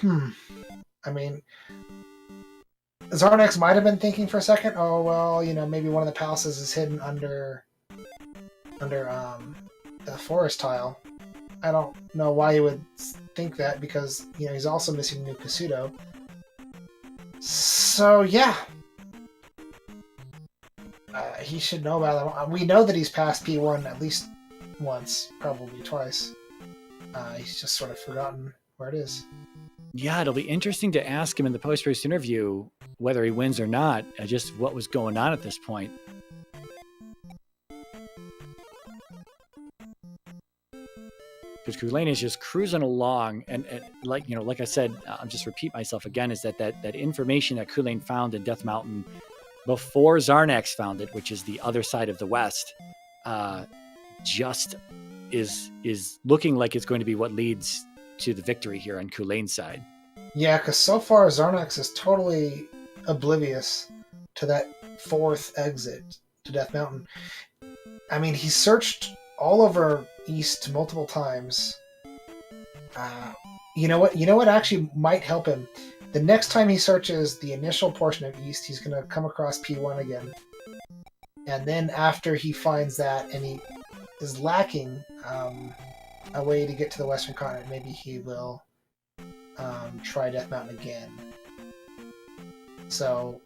I mean, Xarnax might have been thinking for a second, oh, well, you know, maybe one of the palaces is hidden under the forest tile. I don't know why he would think that, because, you know, he's also missing New Kasudo. So, yeah. He should know about that. We know that he's passed P1 at least once, probably twice. He's just sort of forgotten where it is. Yeah, it'll be interesting to ask him in the post-race interview whether he wins or not, just what was going on at this point. Because Culain is just cruising along, and like I said, I'll just repeat myself again, is that information that Culain found in Death Mountain before Xarnax found it, which is the other side of the west, just is looking like it's going to be what leads to the victory here on Culain's side. Yeah, because so far Xarnax is totally oblivious to that 4th exit to Death Mountain. I mean, he searched all over east multiple times. You know what? You know what actually might help him? The next time he searches the initial portion of east, he's going to come across P1 again. And then after he finds that and he is lacking a way to get to the western continent, maybe he will try Death Mountain again. So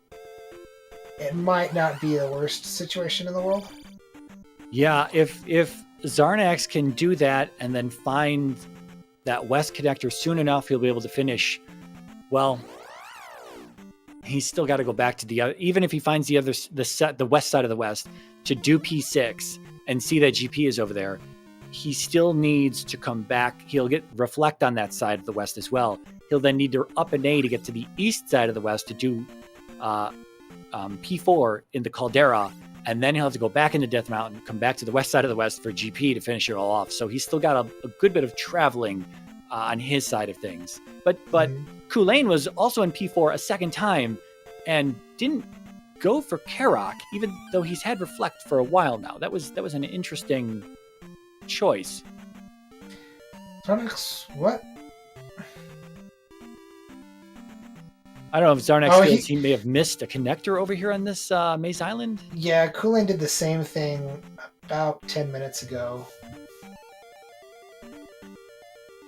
it might not be the worst situation in the world. Yeah, if Xarnax can do that and then find that west connector soon enough, he'll be able to finish. Well, he's still got to go back to the other. Even if he finds the west side of the west to do P6 and see that GP is over there, he still needs to come back. He'll reflect on that side of the west as well. He'll then need to up an A to get to the east side of the west to do P4 in the Caldera, and then he'll have to go back into Death Mountain, come back to the west side of the west for GP to finish it all off. So he's still got a good bit of traveling on his side of things. But Culain was also in P4 a second time and didn't go for Karak, even though he's had Reflect for a while now. That was an interesting choice. Xarnax, what? I don't know if Xarnax feels he may have missed a connector over here on this Maze Island. Yeah, Culain did the same thing about 10 minutes ago.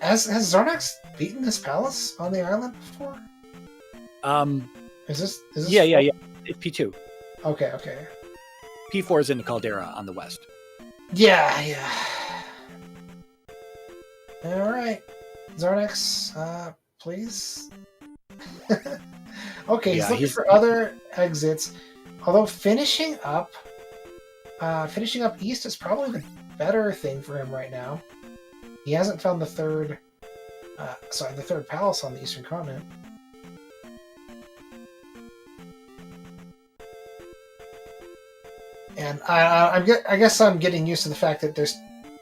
Has Xarnax beaten this palace on the island before? Is this Yeah. It's P2. Okay. P4 is in the Caldera on the west. Yeah. Alright. Xarnax, please. Okay, he's looking for other exits. Although finishing up east is probably the better thing for him right now. He hasn't found the third palace on the eastern continent. And I guess I'm getting used to the fact that there's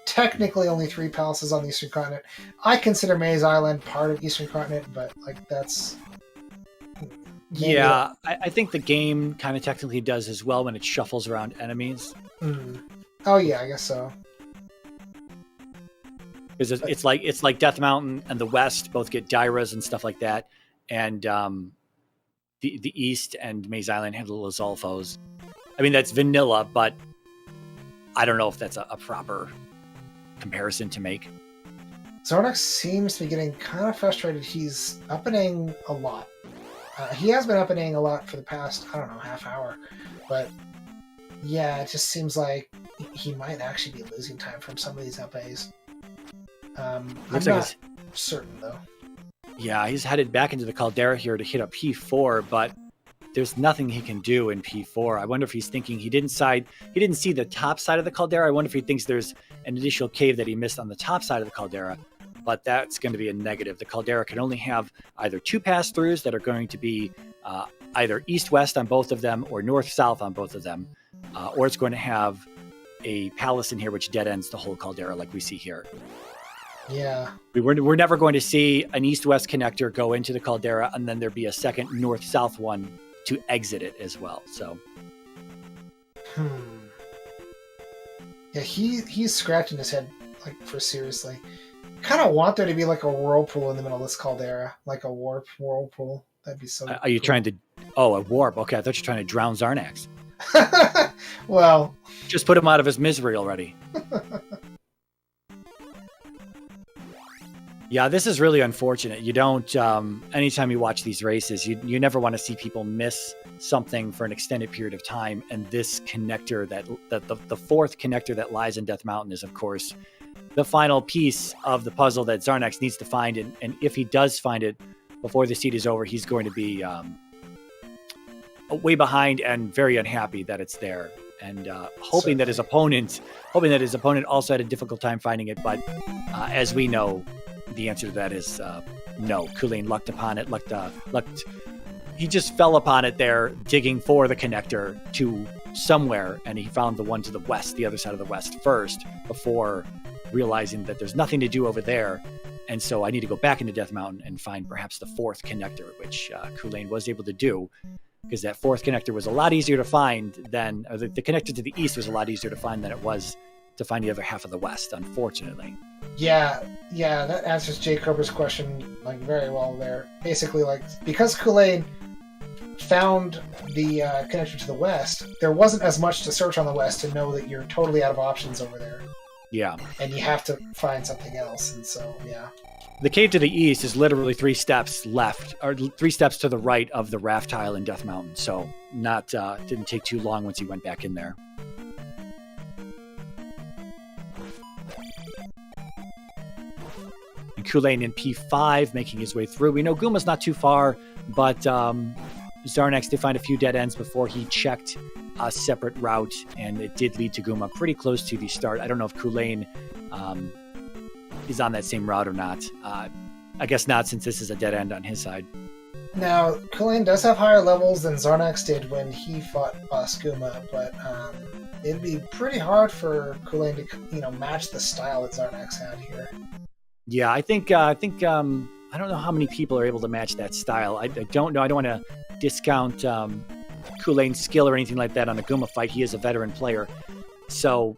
technically only 3 palaces on the eastern continent. I consider Maze Island part of eastern continent, but that's... Yeah, I think the game kind of technically does as well when it shuffles around enemies. Oh yeah, I guess so. Because it's like Death Mountain and the West both get Dairas and stuff like that, and the East and Maze Island handle Lizalfos. I mean, that's vanilla, but I don't know if that's a proper comparison to make. Xarnax seems to be getting kind of frustrated. He's up-and-ing a lot. He has been up-and-ing a lot for the past, half hour. But yeah, it just seems like he might actually be losing time from some of these up-A's. I'm not certain, though. Yeah, he's headed back into the Caldera here to hit a P4, but there's nothing he can do in P4. I wonder if he's thinking he didn't see the top side of the Caldera. I wonder if he thinks there's an additional cave that he missed on the top side of the Caldera, but that's going to be a negative. The Caldera can only have either 2 pass-throughs that are going to be either east-west on both of them or north-south on both of them, or it's going to have a palace in here which dead-ends the whole Caldera like we see here. Yeah. We're never going to see an east-west connector go into the Caldera and then there be a second north-south one to exit it as well. So, yeah, he's scratching his head like for seriously. Kind of want there to be like a whirlpool in the middle of this Caldera, like a warp whirlpool. That'd be so. Are you trying to? Oh, a warp. Okay, I thought you were trying to drown Xarnax. Well, just put him out of his misery already. Yeah, this is really unfortunate. You don't, anytime you watch these races, you never want to see people miss something for an extended period of time. And this connector, the fourth connector that lies in Death Mountain is, of course, the final piece of the puzzle that Xarnax needs to find. And if he does find it before the seed is over, he's going to be way behind and very unhappy that it's there. And hoping that his opponent also had a difficult time finding it. But as we know, the answer to that is no. Culain lucked upon it. He just fell upon it there, digging for the connector to somewhere, and he found the one to the west, the other side of the west first, before realizing that there's nothing to do over there. And so I need to go back into Death Mountain and find perhaps the fourth connector, which Culain was able to do, because that fourth connector was a lot easier to find than, or the connector to the east was a lot easier to find than it was to find the other half of the West, unfortunately. Yeah, that answers Jay Cooper's question like very well there. Basically, like because Culain found the connection to the West, there wasn't as much to search on the West to know that you're totally out of options over there. Yeah. And you have to find something else, and so, yeah. The cave to the east is literally 3 steps left, or 3 steps to the right of the raft tile in Death Mountain, so didn't take too long once he went back in there. And Culain in P5, making his way through. We know Guma's not too far, but Xarnax did find a few dead ends before he checked a separate route, and it did lead to Guma pretty close to the start. I don't know if Culain is on that same route or not. I guess not, since this is a dead end on his side. Now, Culain does have higher levels than Xarnax did when he fought Boss Guma, but it'd be pretty hard for Culain to match the style that Xarnax had here. Yeah, I think I don't know how many people are able to match that style. I don't know. I don't want to discount Culain's skill or anything like that on the Guma fight. He is a veteran player. So,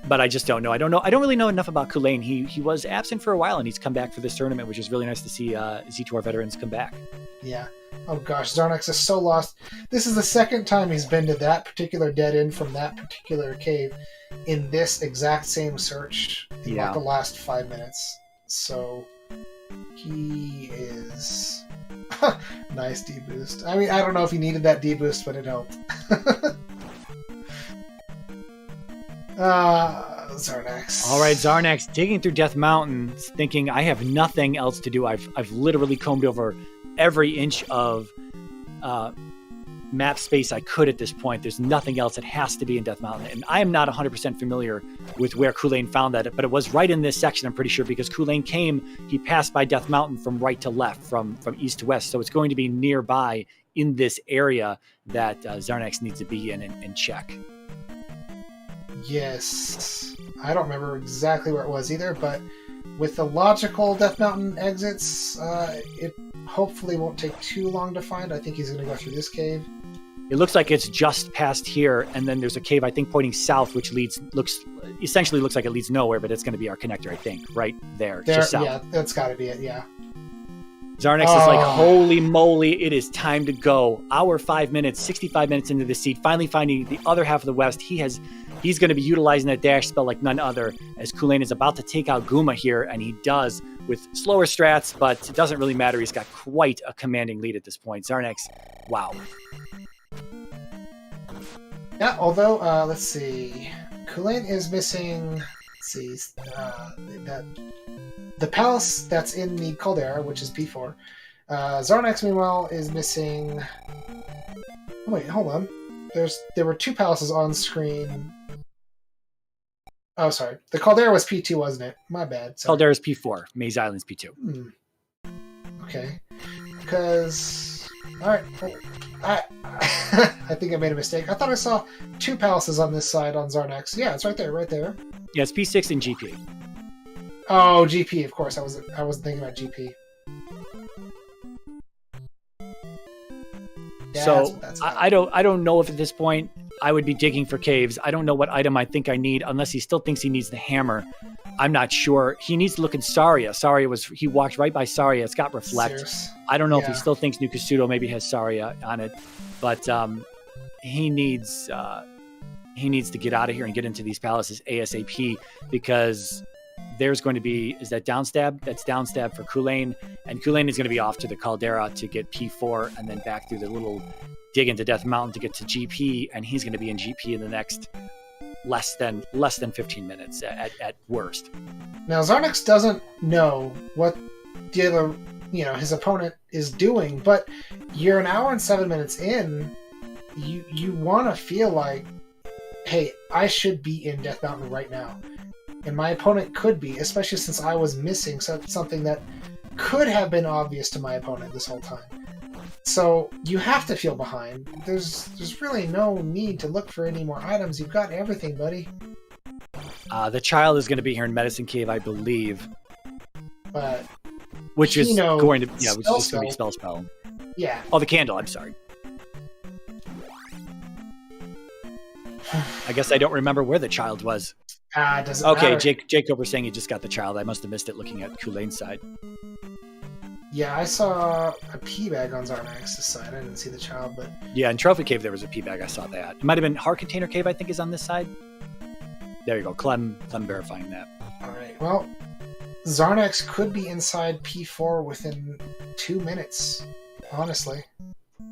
but I just don't know. I don't really know enough about Culain. He was absent for a while, and he's come back for this tournament, which is really nice to see Z2R veterans come back. Yeah. Oh gosh, Xarnax is so lost. This is the second time he's been to that particular dead end from that particular cave in this exact same search in like the last 5 minutes. So he is nice deboost. I mean, I don't know if he needed that deboost, but it helped. Xarnax. All right, Xarnax digging through Death Mountain, thinking I have nothing else to do. I've literally combed over every inch of map space I could at this point. There's nothing else. It has to be in Death Mountain. And I am not 100% familiar with where Culain found that, but it was right in this section, I'm pretty sure, because Culain he passed by Death Mountain from right to left, from east to west. So it's going to be nearby in this area that Xarnax needs to be in and check. Yes. I don't remember exactly where it was either, but with the logical Death Mountain exits, it hopefully won't take too long to find. I think he's going to go through this cave. It looks like it's just past here, and then there's a cave, I think, pointing south, which essentially looks like it leads nowhere, but it's going to be our connector, I think, right there, just south. Yeah, that's got to be it, yeah. Xarnax is like, holy moly, it is time to go. Hour, 5 minutes, 65 minutes into the seat, finally finding the other half of the West. He's going to be utilizing that dash spell like none other, as Culain is about to take out Guma here, and he does with slower strats, but it doesn't really matter. He's got quite a commanding lead at this point. Xarnax, wow. Yeah, although, let's see. Culain is missing, the palace that's in the caldera, which is P4. Xarnax, meanwhile, is missing... Oh, wait, hold on. There were 2 palaces on screen. Oh, sorry. The caldera was P2, wasn't it? My bad. Sorry. Caldera's P4. Maze Island's P2. Okay. Because... Alright. Well, I think I made a mistake. I thought I saw 2 palaces on this side on Xarnax. Yeah, it's right there, right there. Yeah, it's P6 and GP. Oh, GP, of course. I wasn't thinking about GP. Yeah, so I don't know if at this point I would be digging for caves. I don't know what item I think I need, unless he still thinks he needs the hammer. I'm not sure. He needs to look in Saria. He walked right by Saria. It's got Reflect. Serious? I don't know if he still thinks New Kasuto maybe has Saria on it, but he needs to get out of here and get into these palaces ASAP, because there's going to be, is that downstab? That's downstab for Culain, and Culain is going to be off to the Caldera to get P4 and then back through the little dig into Death Mountain to get to GP, and he's going to be in GP in the next less than 15 minutes at worst. Now, Xarnax doesn't know what the other, his opponent is doing, but you're an hour and 7 minutes in, you want to feel like, hey, I should be in Death Mountain right now. And my opponent could be, especially since I was missing something that could have been obvious to my opponent this whole time. So you have to feel behind. There's really no need to look for any more items. You've got everything, buddy. The child is going to be here in Medicine Cave, I believe. But which is going to be spell. Yeah. Oh, the candle. I'm sorry. I guess I don't remember where the child was. Doesn't Okay, matter. Jacob was saying he just got the child. I must have missed it looking at Culain's side. Yeah, I saw a pee bag on Xarnax's side. I didn't see the child, but Yeah, in Trophy Cave there was a pea bag. I saw that. It might have been Heart Container Cave, I think, is on this side. There you go. Clem verifying that. all right. Well, Xarnax could be inside P4 within 2 minutes. Honestly.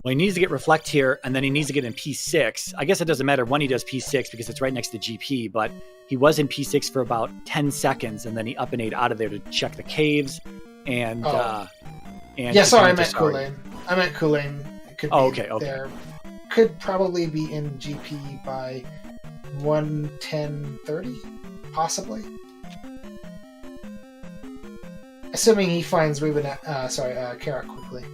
Well, he needs to get Reflect here, and then he needs to get in P6. I guess it doesn't matter when he does P6 because it's right next to GP, but he was in P6 for about 10 seconds, and then he up and 8 out of there to check the caves. And yeah, sorry, I meant Culain. It could be okay. there. Could probably be in GP by 1:10:30, possibly. Assuming he finds Karak quickly.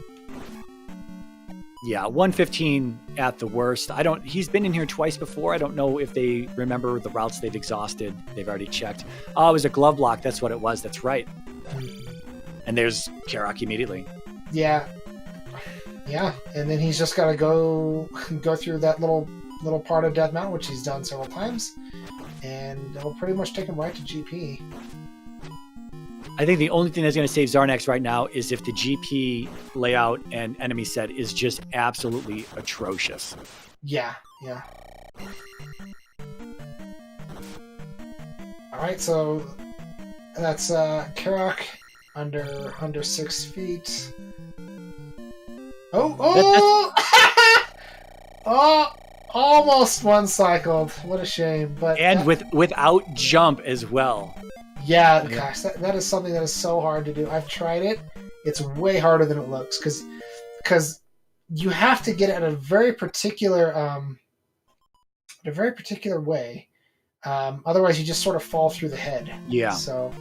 Yeah, 1:15 at the worst. He's been in here twice before. I don't know if they remember the routes they've exhausted. They've already checked. Oh, it was a glove block. That's what it was. That's right. And there's Karak immediately. Yeah, and then he's just got to go through that little part of Death Mountain, which he's done several times, and it'll pretty much take him right to GP. I think the only thing that's going to save Xarnax right now is if the GP layout and enemy set is just absolutely atrocious. Yeah. All right, so that's Karak under 6 feet. Oh! Oh! Almost one cycled. What a shame. But without jump as well. Yeah, gosh, that is something that is so hard to do. I've tried it. It's way harder than it looks because you have to get it in a very particular way. Otherwise, you just sort of fall through the head. Yeah. So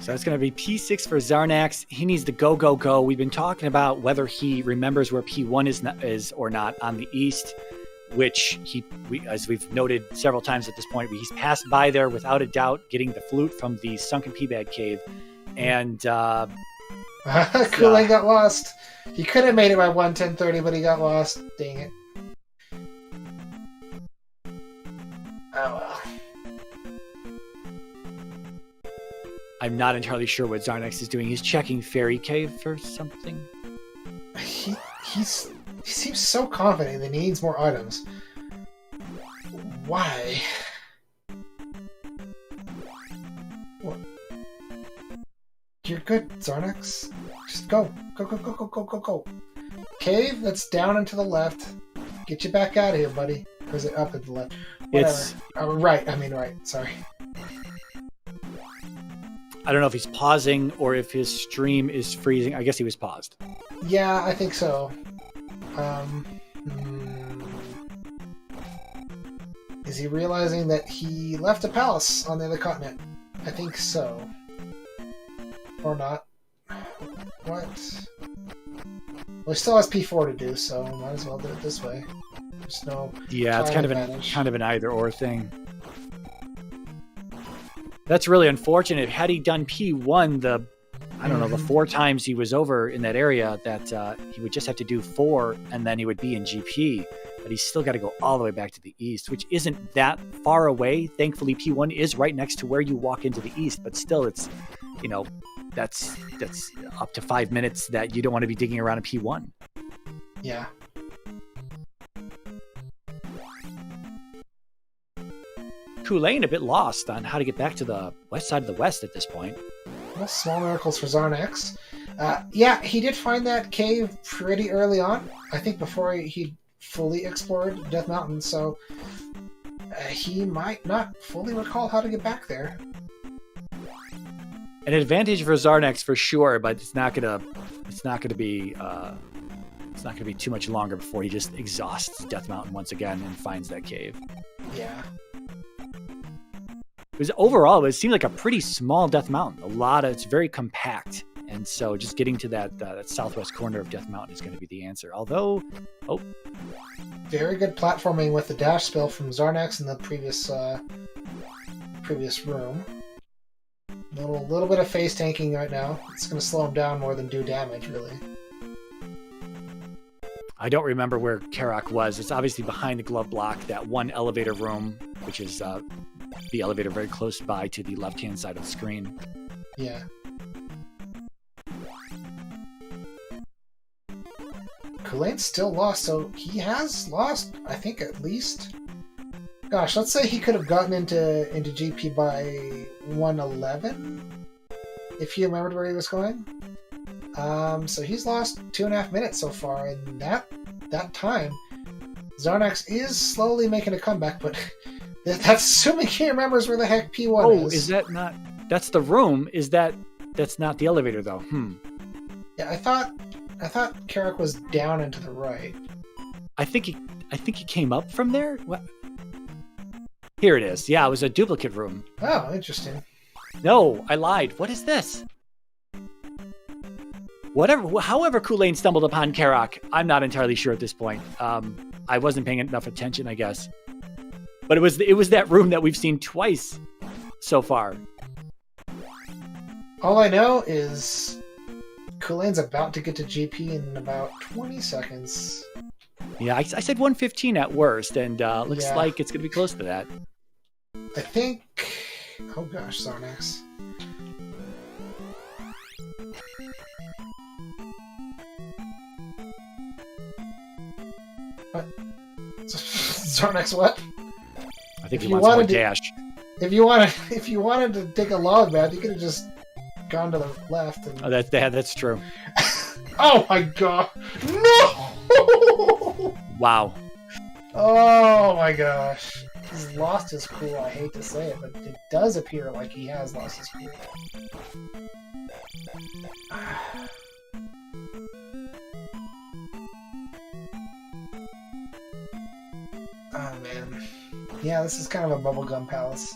it's going to be P6 for Xarnax. He needs to go. We've been talking about whether he remembers where P1 is or not on the east, which as we've noted several times at this point, he's passed by there without a doubt, getting the flute from the sunken Peabag Cave. And Culain got lost. He could have made it by 1:10:30, but he got lost. Dang it. Oh well. I'm not entirely sure what Xarnax is doing. He's checking Fairy Cave for something. He seems so confident that he needs more items. Why? What? You're good, Xarnax. Just go. Go. Cave that's down and to the left. Get you back out of here, buddy. Or is it up and to the left? Whatever. Right. Sorry. I don't know if he's pausing or if his stream is freezing. I guess he was paused. Yeah, I think so. Is he realizing that he left a palace on the other continent? I think so. Or not. What? Well, he still has P4 to do, so might as well do it this way. There's no it's kind advantage. of an either-or thing. That's really unfortunate. Had he done P1, the 4 times he was over in that area, that he would just have to do 4, and then he would be in GP. But he's still got to go all the way back to the east, which isn't that far away. Thankfully, P1 is right next to where you walk into the east, but still, it's, that's up to 5 minutes that you don't want to be digging around in P1. Yeah. Culain a bit lost on how to get back to the west side of the west at this point. Well, small miracles for Xarnax. He did find that cave pretty early on. I think before he fully explored Death Mountain, so he might not fully recall how to get back there. An advantage for Xarnax for sure, but it's not gonna be too much longer before he just exhausts Death Mountain once again and finds that cave. Yeah. It seemed like a pretty small Death Mountain. It's very compact. And so just getting to that southwest corner of Death Mountain is going to be the answer. Although, very good platforming with the dash spill from Xarnax in the previous room. Little bit of face tanking right now. It's going to slow him down more than do damage, really. I don't remember where Karak was. It's obviously behind the glove block, that one elevator room, which is the elevator very close by to the left-hand side of the screen. Yeah. Culain's still lost, so he has lost, I think, at least... Gosh, let's say he could have gotten into GP by 111, if he remembered where he was going. So he's lost 2.5 minutes so far, and that time, Xarnax is slowly making a comeback, but that's assuming he remembers where the heck P1 is. Oh, is that not... That's the room. That's not the elevator, though. Yeah, I thought Karak was down and to the right. I think he came up from there? What? Here it is. Yeah, it was a duplicate room. Oh, interesting. No, I lied. What is this? However Culain stumbled upon Karak, I'm not entirely sure at this point. I wasn't paying enough attention, I guess. But it was that room that we've seen twice so far. All I know is Culain's about to get to GP in about 20 seconds. Yeah, I said 115 at worst, and looks like it's going to be close to that. I think... Oh gosh, Xarnax. What? Xarnax what? I think he wants more dash. If you wanted to take a log map, you could have just gone to the left. And... Oh, that's true. Oh my god! No! Wow. Oh my gosh. He's lost his cool, I hate to say it, but it does appear like he has lost his cool. Oh man. Yeah, this is kind of a bubblegum palace.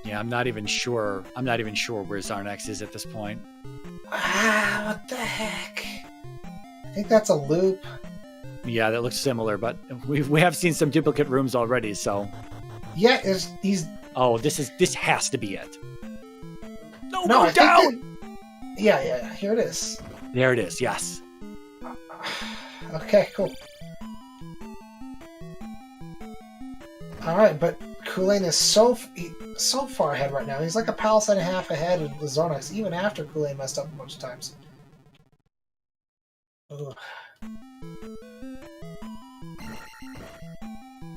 Yeah, I'm not even sure where Xarnax is at this point. What the heck? I think that's a loop. Yeah, that looks similar, but we have seen some duplicate rooms already, so... Yeah, he's... Oh, this has to be it. No, go down! Yeah, here it is. There it is, yes. Okay, cool. Alright, but Culain is so far ahead right now. He's like a palace and a half ahead of the Xarnax, even after Culain messed up a bunch of times. Ugh.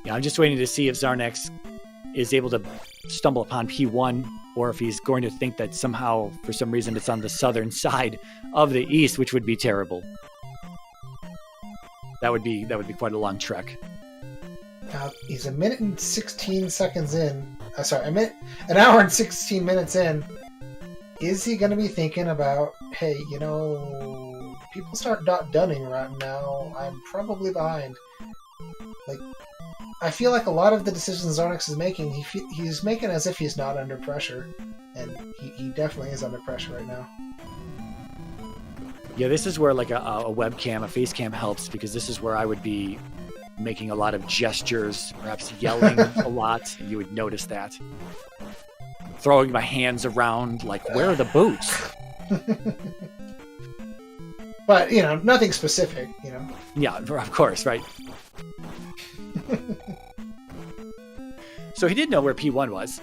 Yeah, I'm just waiting to see if Xarnax is able to stumble upon P1, or if he's going to think that somehow, for some reason, it's on the southern side of the east, which would be terrible. That would be quite a long trek. He's a minute and 16 seconds in. An hour and 16 minutes in. Is he going to be thinking about, hey, people start dunning right now. I'm probably behind. Like, I feel like a lot of the decisions Xarnax is making, he's making as if he's not under pressure, and he definitely is under pressure right now. Yeah, this is where like a webcam, a face cam helps, because this is where I would be making a lot of gestures, perhaps yelling a lot. You would notice that. Throwing my hands around, like, where are the boots? But, nothing specific, Yeah, of course, right. So he did know where P1 was.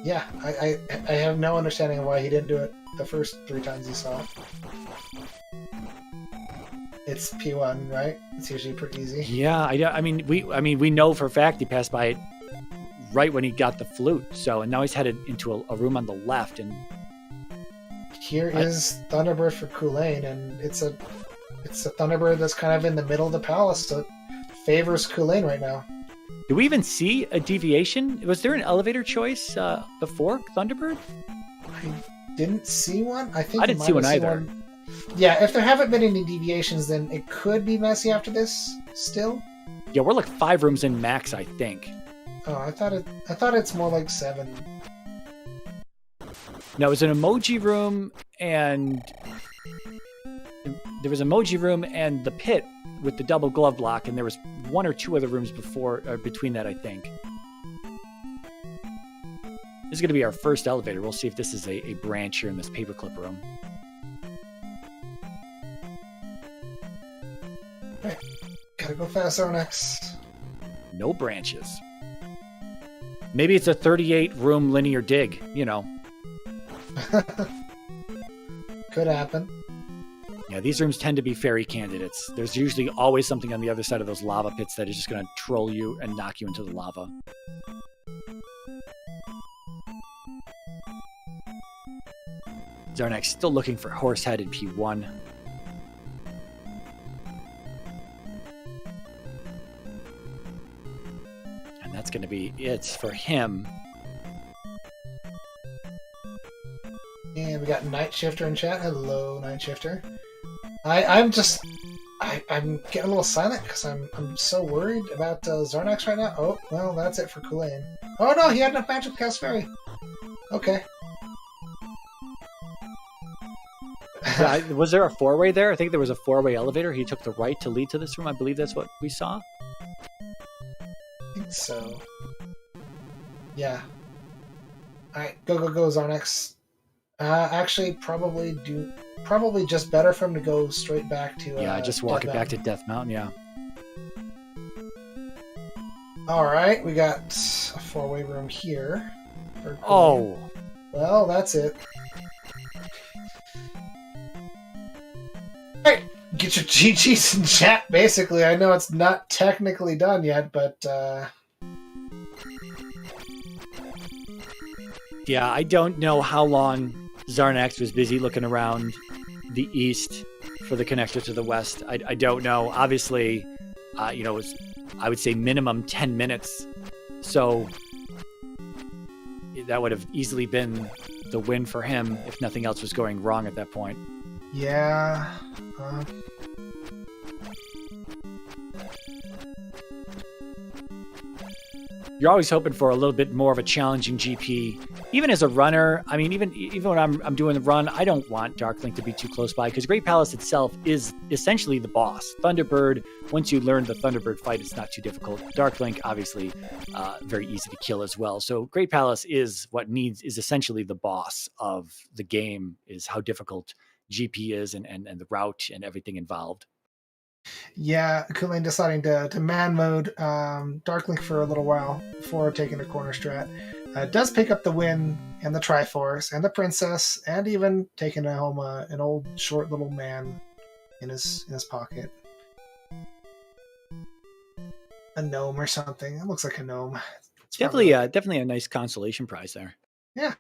Yeah, I have no understanding of why he didn't do it the first 3 times he saw it. It's P1, right? It's usually pretty easy. Yeah, we know for a fact he passed by it right when he got the flute. And now he's headed into a room on the left. And here is Thunderbird for Culain, and it's a Thunderbird that's kind of in the middle of the palace, so it favors Culain right now. Do we even see a deviation? Was there an elevator choice before Thunderbird? I didn't see one. I didn't see one either. Yeah, if there haven't been any deviations, then it could be messy after this still. Yeah, we're like 5 rooms in max, I think. Oh, I thought it's more like 7. No, it was an emoji room, and there was emoji room and the pit with the double glove block, and there was 1 or 2 other rooms between that, I think. This is going to be our first elevator. We'll see if this is a branch here in this paperclip room. Right. Gotta go fast, Xarnax. No branches. Maybe it's a 38-room linear dig, you know. Could happen. Yeah, these rooms tend to be fairy candidates. There's usually always something on the other side of those lava pits that is just going to troll you and knock you into the lava. Xarnax still looking for Horsehead in P1. And that's going to be it for him. And we got Night Shifter in chat. Hello, Night Shifter. I'm getting a little silent because I'm so worried about Xarnax right now. Oh, well, that's it for Culain. Oh no, he had enough magic to cast Fairy. Okay. Was there a four-way there? I think there was a four-way elevator. He took the right to lead to this room. I believe that's what we saw. I think so. Yeah. Alright, go, Xarnax. Actually, probably just better for him to go straight back to. Yeah, just walk it back to Death Mountain. Yeah. All right, we got a four-way room here. Oh. Well, that's it. All right, get your GGs in chat. Basically, I know it's not technically done yet, but. Yeah, I don't know how long Xarnax was busy looking around the east for the connector to the west. I don't know. Obviously, it was, I would say, minimum 10 minutes. So that would have easily been the win for him if nothing else was going wrong at that point. Yeah. You're always hoping for a little bit more of a challenging GP. Even as a runner, I mean, even when I'm doing the run, I don't want Darklink to be too close by because Great Palace itself is essentially the boss. Thunderbird, once you learn the Thunderbird fight, it's not too difficult. Darklink, obviously, very easy to kill as well. So Great Palace is essentially the boss of the game, is how difficult GP is and the route and everything involved. Yeah, Culain deciding to man mode Darklink for a little while before taking a corner strat. Does pick up the win and the Triforce and the Princess and even taking home an old short little man in his pocket. A gnome or something. It looks like a gnome. It's definitely a nice consolation prize there. Yeah.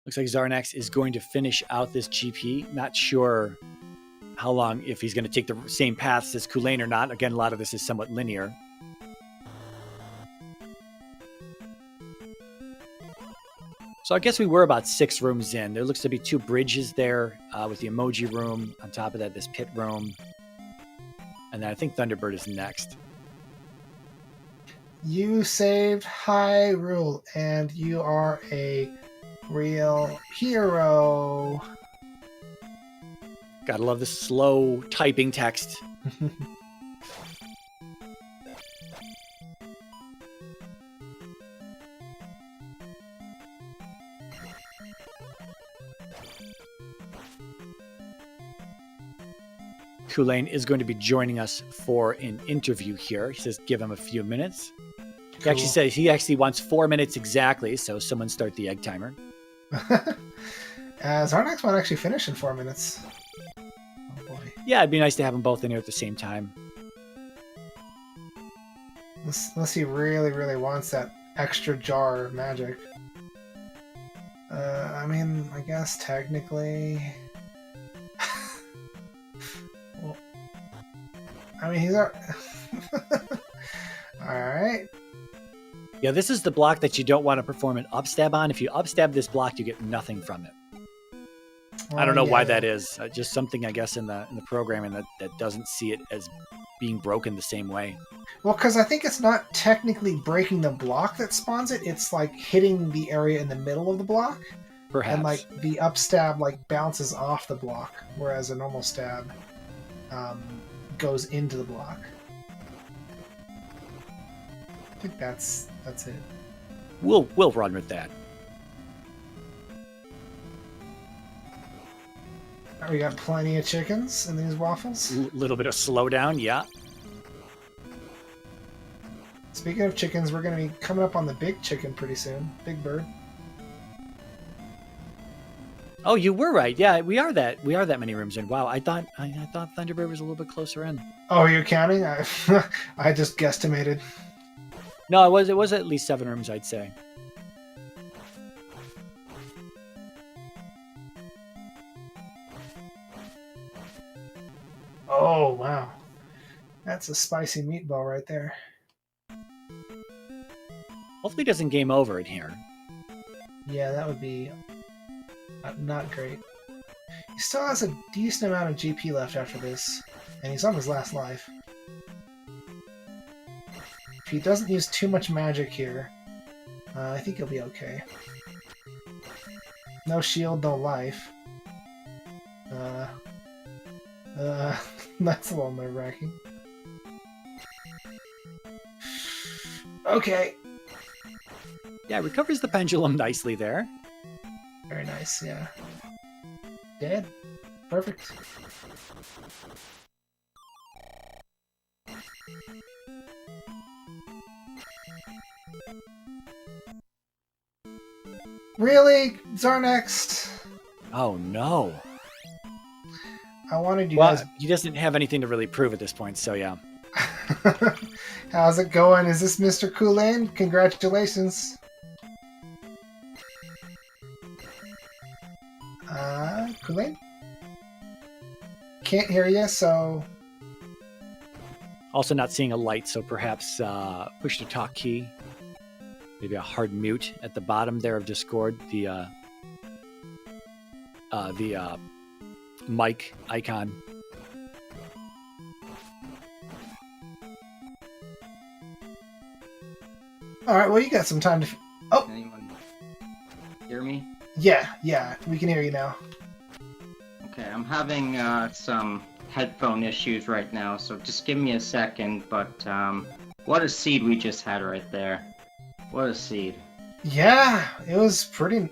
Looks like Xarnax is going to finish out this GP. Not sure how long, if he's going to take the same paths as Culain or not. Again, a lot of this is somewhat linear. So I guess we were about 6 rooms in. There looks to be 2 bridges there with the emoji room. On top of that, this pit room. And then I think Thunderbird is next. You saved Hyrule, and you are a real hero. Gotta love the slow typing text. Culain is going to be joining us for an interview here. He says give him a few minutes. Cool. He actually says he actually wants 4 minutes exactly, so someone start the egg timer. Xarnax might actually finish in 4 minutes. Oh boy. Yeah, it'd be nice to have them both in here at the same time. Unless he really, really wants that extra jar of magic. I mean, I guess technically... well, I mean, he's our... Alright. Yeah, this is the block that you don't want to perform an upstab on. If you upstab this block, you get nothing from it. I don't know why that is. Just something, I guess, in the programming that doesn't see it as being broken the same way. Well, because I think it's not technically breaking the block that spawns it. It's like hitting the area in the middle of the block. Perhaps. And like the upstab like bounces off the block, whereas a normal stab goes into the block. I think that's it. We'll run with that. We got plenty of chickens in these waffles. Little bit of slowdown, yeah. Speaking of chickens, we're going to be coming up on the big chicken pretty soon. Big bird. Oh, you were right. Yeah, we are that many rooms in. Wow, I thought Thunderbird was a little bit closer in. Oh, you're counting? I just guesstimated. No, it was at least 7 rooms, I'd say. Oh, wow. That's a spicy meatball right there. Hopefully it doesn't game over in here. Yeah, that would be not great. He still has a decent amount of GP left after this, and he's on his last life. If he doesn't use too much magic here, I think he'll be okay. No shield, no life. That's a little nerve-wracking. Okay. Yeah, recovers the pendulum nicely there. Very nice, yeah. Dead. Perfect. Really? Xarnax? Oh no. I wanted you Well, guys... he doesn't have anything to really prove at this point, so yeah. How's it going? Is this Mr. Culain? Congratulations. Culain? Can't hear you, so... Also not seeing a light, so perhaps push the talk key. Maybe a hard mute at the bottom there of Discord. The mic icon. Alright, well, you got some time to... Oh! Can anyone hear me? Yeah, we can hear you now. Okay, I'm having some headphone issues right now, so just give me a second, but what a seed we just had right there. What a seed. Yeah, it's pretty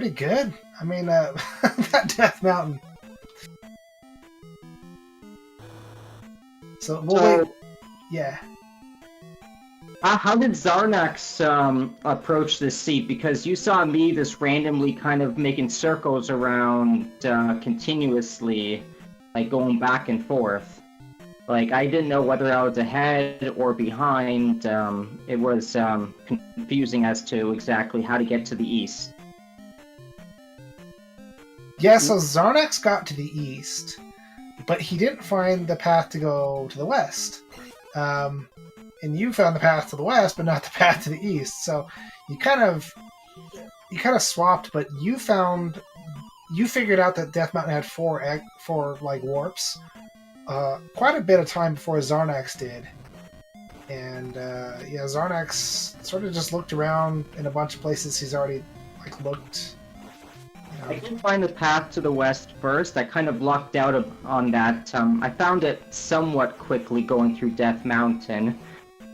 good. I mean, that Death Mountain. So, wait. Yeah. How did Xarnax approach this seed? Because you saw me just randomly kind of making circles around continuously, like going back and forth. Like, I didn't know whether I was ahead or behind. It was confusing as to exactly how to get to the east. Yeah, so Xarnax got to the east, but he didn't find the path to go to the west. And you found the path to the west, but not the path to the east. So you kind of swapped, but you figured out that Death Mountain had four like warps. Quite a bit of time before Xarnax did. And yeah, Xarnax sort of just looked around in a bunch of places he's already like looked. I didn't find the path to the west first. I kind of lucked out on that. I found it somewhat quickly going through Death Mountain.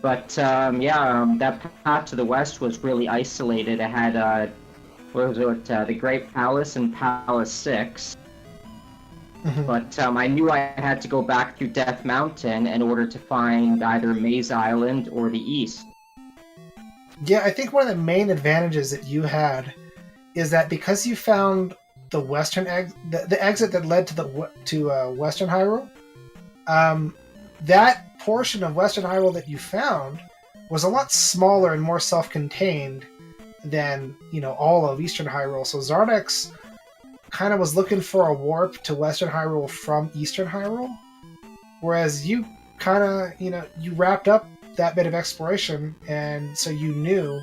But that path to the west was really isolated. It had, the Great Palace and Palace 6. Mm-hmm. But I knew I had to go back through Death Mountain in order to find either Maze Island or the east. Yeah, I think one of the main advantages that you had is that because you found the western the exit that led to Western Hyrule, that portion of Western Hyrule that you found was a lot smaller and more self-contained than all of Eastern Hyrule. So Xarnax kind of was looking for a warp to Western Hyrule from Eastern Hyrule, whereas you kind of you wrapped up that bit of exploration, and so you knew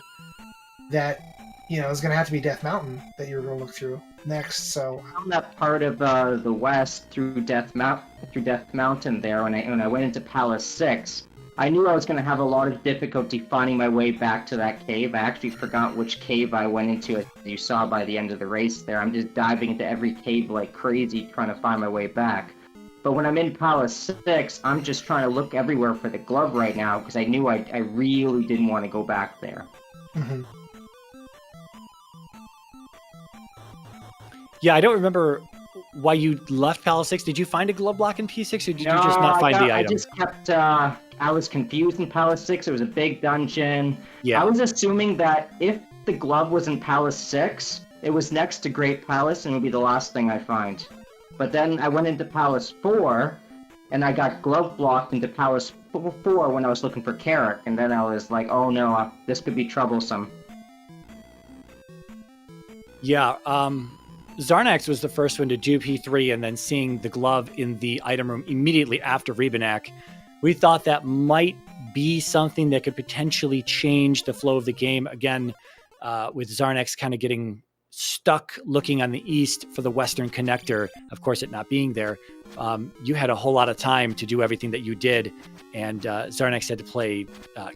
that it was going to have to be Death Mountain that you were going to look through next. So I found that part of the west through Death Mountain there. When I went into Palace 6, I knew I was going to have a lot of difficulty finding my way back to that cave. I actually forgot which cave I went into, as you saw by the end of the race there. I'm just diving into every cave like crazy, trying to find my way back. But when I'm in Palace 6, I'm just trying to look everywhere for the glove right now, because I knew I really didn't want to go back there. Mm-hmm. Yeah, I don't remember why you left Palace 6? Did you find a glove block in P6, or did you No, just not find the I item? just kept. I was confused in Palace 6. It was a big dungeon. Yeah. I was assuming that if the glove was in Palace 6, it was next to Great Palace and it would be the last thing I find. But then I went into Palace 4, and I got glove blocked into Palace 4 when I was looking for Carrick, and then I was like, oh no, this could be troublesome. Yeah, Xarnax was the first one to do P3, and then seeing the glove in the item room immediately after Rebanak, we thought that might be something that could potentially change the flow of the game. Again, with Xarnax kind of getting stuck looking on the east for the western connector, of course it not being there, you had a whole lot of time to do everything that you did, and Xarnax had to play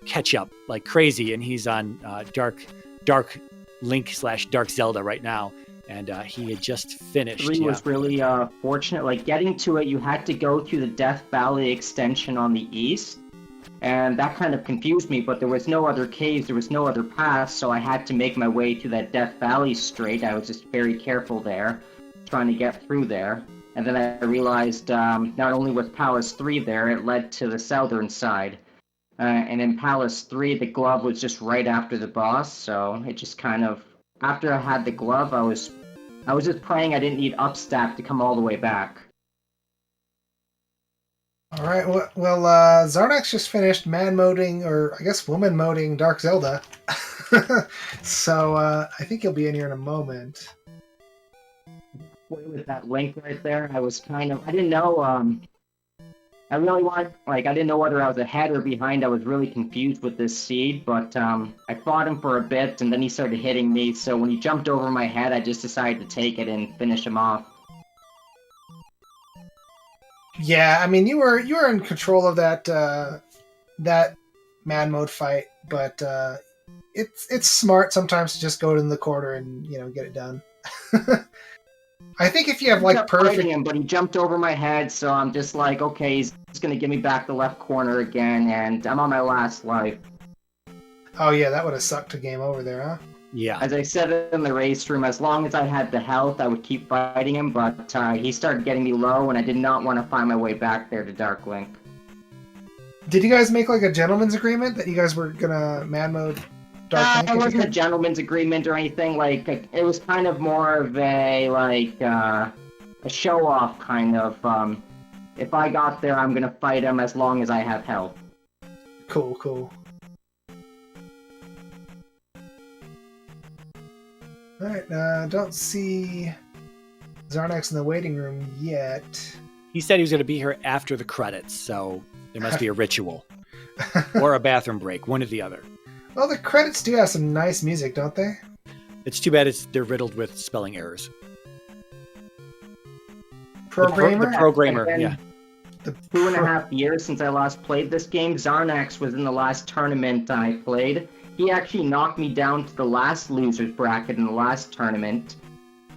catch up like crazy, and he's on Dark Link / Dark Zelda right now, and he had just finished. 3 was really fortunate. Like, getting to it, you had to go through the Death Valley extension on the east, and that kind of confused me, but there was no other caves, there was no other paths, so I had to make my way through that Death Valley straight. I was just very careful there, trying to get through there. And then I realized not only was Palace 3 there, it led to the southern side. And in Palace 3, the glove was just right after the boss, so it just kind of... After I had the glove, I was just praying I didn't need upstack to come all the way back. All right, well, Xarnax just finished man-moding, or I guess woman-moding Dark Zelda. So I think he'll be in here in a moment. With that link right there, I was kind of... I didn't know... I really want... Like, I didn't know whether I was ahead or behind. I was really confused with this seed, but I fought him for a bit, and then he started hitting me, so when he jumped over my head, I just decided to take it and finish him off. Yeah, I mean, you were in control of that man mode fight, but it's smart sometimes to just go in the corner and get it done. I think if you have like perfect him, but he jumped over my head, so I'm just like, okay, he's gonna give me back the left corner again, and I'm on my last life. Oh yeah, that would have sucked a game over there, huh? Yeah. As I said in the race room, as long as I had the health, I would keep fighting him, but he started getting me low, and I did not want to find my way back there to Dark Link. Did you guys make like a gentleman's agreement that you guys were gonna man mode Dark Link? It wasn't a gentleman's agreement or anything. Like, it was kind of more of a show-off kind of. If I got there, I'm gonna fight him as long as I have health. Cool. Alright, don't see Xarnax in the waiting room yet. He said he was going to be here after the credits, so there must be a ritual. Or a bathroom break, one or the other. Well, the credits do have some nice music, don't they? It's too bad they're riddled with spelling errors. Programmer? The programmer, yeah. 2.5 years since I last played this game. Xarnax was in the last tournament I played. He actually knocked me down to the last loser's bracket in the last tournament.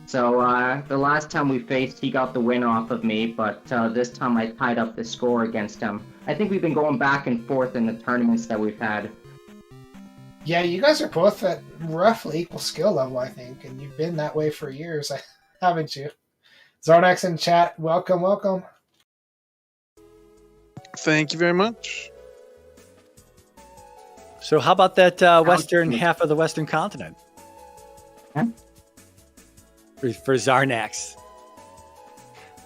So the last time we faced, he got the win off of me, but this time I tied up the score against him. I think we've been going back and forth in the tournaments that we've had. Yeah, you guys are both at roughly equal skill level, I think, and you've been that way for years, haven't you? Xarnax in chat, welcome. Thank you very much. So how about that western half of the western continent? Huh? For Xarnax.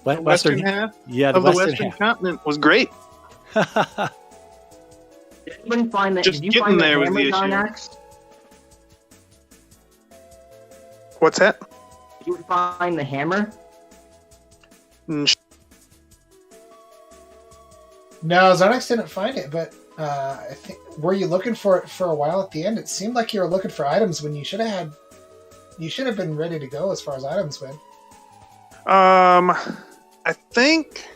The western half of the western continent was great. Did you find that? Just did you getting find there the was hammer, the issue. Xarnax? What's that? Did you find the hammer? No, Xarnax didn't find it, but I think were you looking for it for a while at the end? It seemed like you were looking for items when you should have been ready to go as far as items went. I think.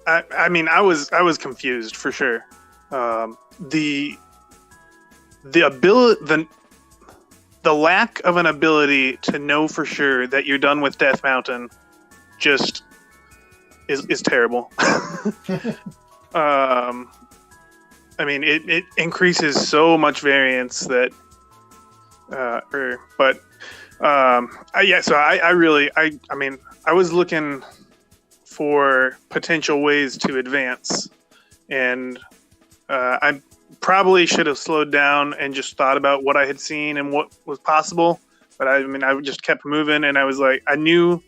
I mean, I was confused for sure. The ability, the lack of an ability to know for sure that you're done with Death Mountain, just is terrible. I mean, it increases so much variance that, but I was looking for potential ways to advance, and I probably should have slowed down and just thought about what I had seen and what was possible. But I just kept moving, and I was like, I knew.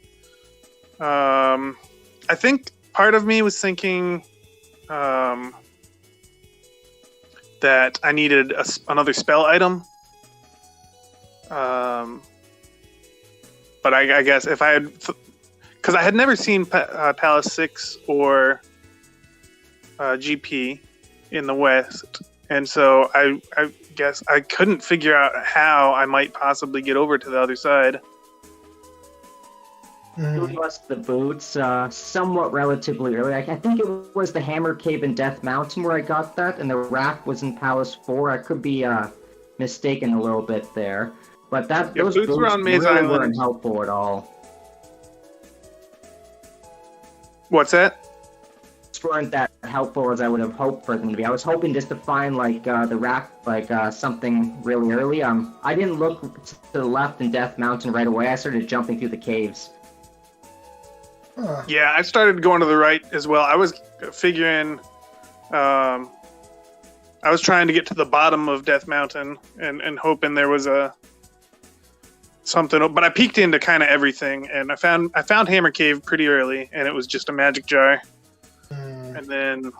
I think part of me was thinking that I needed another spell item. But I guess if I had, because I had never seen Palace 6 or GP in the West, and so I guess I couldn't figure out how I might possibly get over to the other side. You lost the boots somewhat relatively early. I think it was the Hammer Cave in Death Mountain where I got that, and the raft was in Palace 4. I could be mistaken a little bit there. But those boots were on Maze Island. Weren't helpful at all. What's that? Boots weren't that helpful as I would have hoped for them to be. I was hoping just to find the raft, something really early. I didn't look to the left in Death Mountain right away. I started jumping through the caves. Huh. Yeah, I started going to the right as well. I was figuring, I was trying to get to the bottom of Death Mountain and hoping there was something, but I peeked into kind of everything, and I found Hammer Cave pretty early, and it was just a magic jar. And then,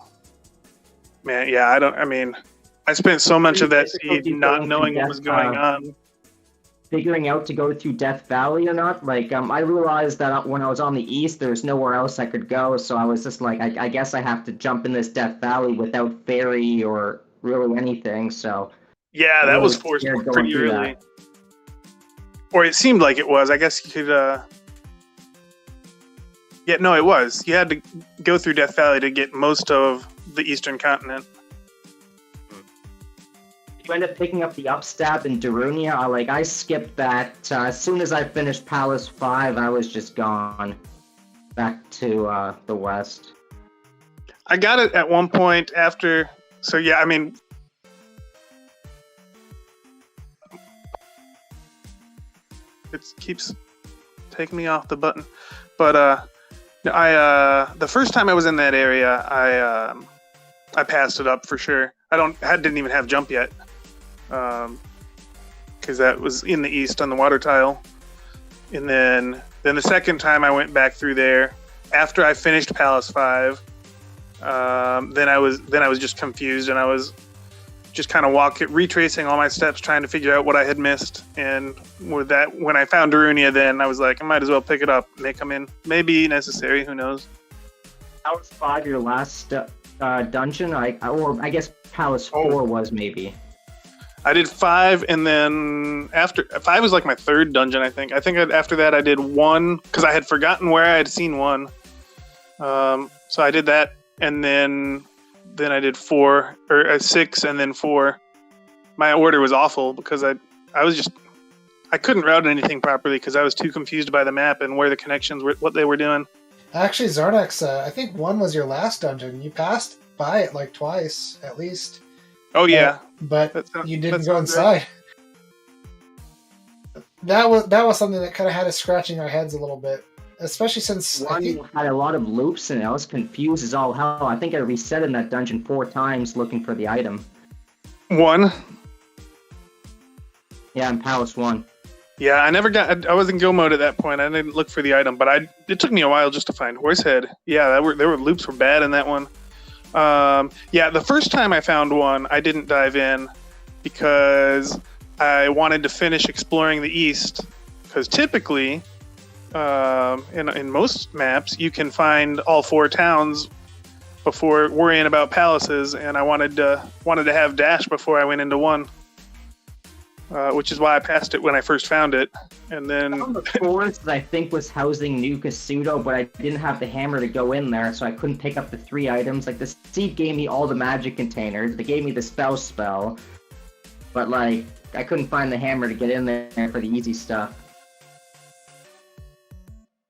man, yeah, I spent so much of that seed not knowing what was going on. Figuring out to go through Death Valley or not. I realized that when I was on the east, there's nowhere else I could go, so I was just like, I guess I have to jump in this Death Valley without ferry or really anything, so... Yeah, that was forced pretty early. Or it seemed like it was. I guess you could, Yeah, no, it was. You had to go through Death Valley to get most of the eastern continent. You end up picking up the upstab in Darunia. I skipped that. As soon as I finished Palace 5, I was just gone. Back to the west. I got it at one point after... So, yeah, it keeps taking me off the button. But the first time I was in that area, I passed it up for sure. Didn't even have jump yet. Because that was in the east on the water tile. And then the second time I went back through there, after I finished Palace 5, then I was just confused, and I was just kind of retracing all my steps, trying to figure out what I had missed. And with that, when I found Darunia, then I was like, I might as well pick it up. May come in, maybe necessary. Who knows? Palace 5, your last dungeon, I guess Palace 4 was maybe. I did 5, and then after 5 was like my third dungeon. I think after that I did 1 because I had forgotten where I had seen 1. So I did that, and then I did 4 or 6, and then 4. My order was awful because I couldn't route anything properly because I was too confused by the map and where the connections were, what they were doing. Actually, Xarnax, I think 1 was your last dungeon. You passed by it twice at least. Oh yeah, but you didn't go inside. That was something that kind of had us scratching our heads a little bit, especially since One had a lot of loops and I was confused as all hell. I think I reset in that dungeon 4 times looking for the item. 1? Yeah, in Palace 1. Yeah, I was in go mode at that point. I didn't look for the item, but it took me a while just to find Horsehead. Yeah, loops were bad in that one. Yeah, the first time I found one, I didn't dive in because I wanted to finish exploring the east. Because typically, in most maps, you can find all 4 towns before worrying about palaces, and I wanted to have dash before I went into 1. Which is why I passed it when I first found it, and then the forest I think was housing New Kasuto, but I didn't have the hammer to go in there, so I couldn't pick up the 3 items. Like the seed gave me all the magic containers, they gave me the spell, but I couldn't find the hammer to get in there for the easy stuff.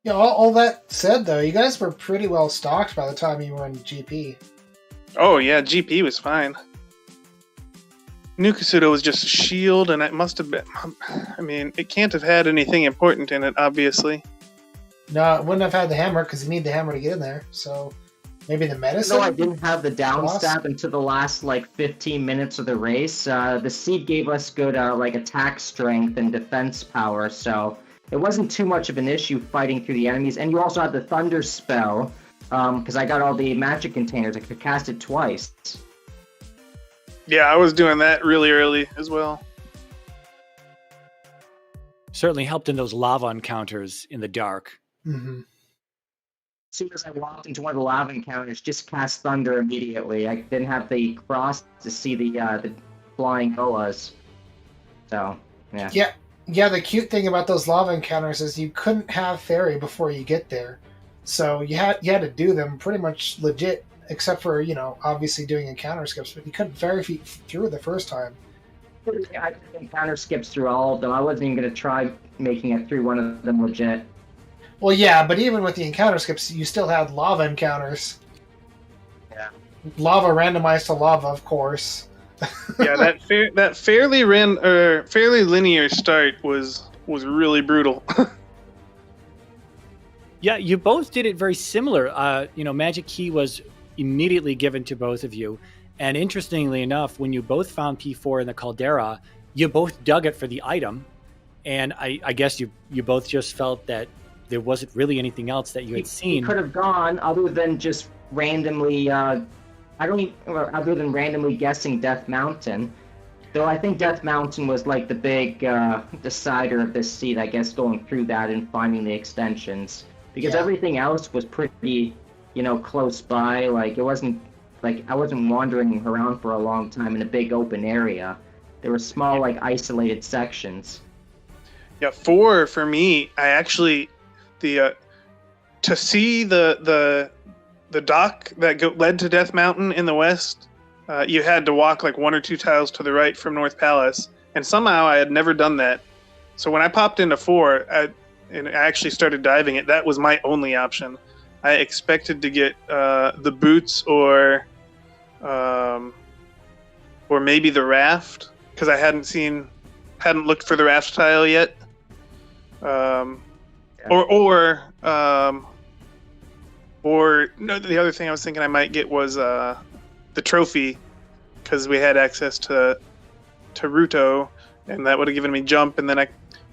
Yeah, all that said though, you guys were pretty well stocked by the time you were in GP. Oh yeah, GP was fine. Nukasudo was just a shield, and it must have been. I mean, it can't have had anything important in it, obviously. No, it wouldn't have had the hammer because you need the hammer to get in there. So maybe the medicine. No, I didn't have the down stab until the last 15 minutes of the race. The seed gave us good attack strength and defense power, so it wasn't too much of an issue fighting through the enemies. And you also had the thunder spell because I got all the magic containers. I could cast it twice. Yeah, I was doing that really early as well. Certainly helped in those lava encounters in the dark. Mm-hmm. As soon as I walked into one of the lava encounters, just cast thunder immediately. I didn't have the cross to see the flying boas. So, yeah. Yeah, the cute thing about those lava encounters is you couldn't have fairy before you get there. So you had to do them pretty much legit, except for, obviously doing encounter skips, but you couldn't fairy feet through the first time. I did encounter skips through all of them. I wasn't even going to try making it through one of them legit. Well, yeah, but even with the encounter skips, you still had lava encounters. Yeah. Lava randomized to lava, of course. Yeah, that fairly linear start was really brutal. Yeah, you both did it very similar. Magic Key was immediately given to both of you. And interestingly enough, when you both found P4 in the caldera, you both dug it for the item. And I guess you both just felt that there wasn't really anything else that you had seen. He could have gone other than just randomly, other than randomly guessing Death Mountain. Though I think Death Mountain was the big decider of this seed, I guess, going through that and finding the extensions. Because everything else was pretty, close by. It wasn't, I wasn't wandering around for a long time in a big open area. There were small, isolated sections. Yeah, 4 for me, I actually... to see the dock that led to Death Mountain in the west, you had to walk 1 or 2 tiles to the right from North Palace, and somehow I had never done that. So when I popped into 4 and I actually started diving it, that was my only option. I expected to get the boots or maybe the raft, because I hadn't looked for the raft tile yet. Or no, the other thing I was thinking I might get was the trophy, because we had access to Ruto, and that would have given me jump, and then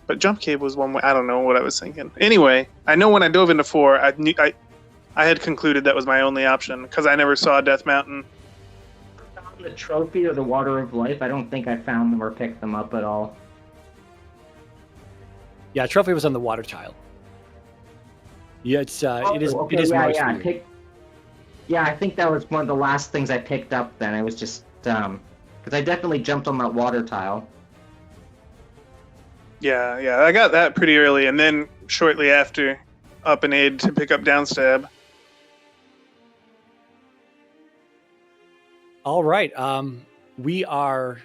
but jump cave was one way. I don't know what I was thinking. Anyway, I know when I dove into 4, I had concluded that was my only option because I never saw Death Mountain. Found the trophy or the Water of Life? I don't think I found them or picked them up at all. Yeah, trophy was on the water tile. Yeah, it is. Okay, it is yeah, more yeah. I think that was one of the last things I picked up. Then I was just because I definitely jumped on that water tile. Yeah, I got that pretty early, and then shortly after, up and aid to pick up downstab. All right, we are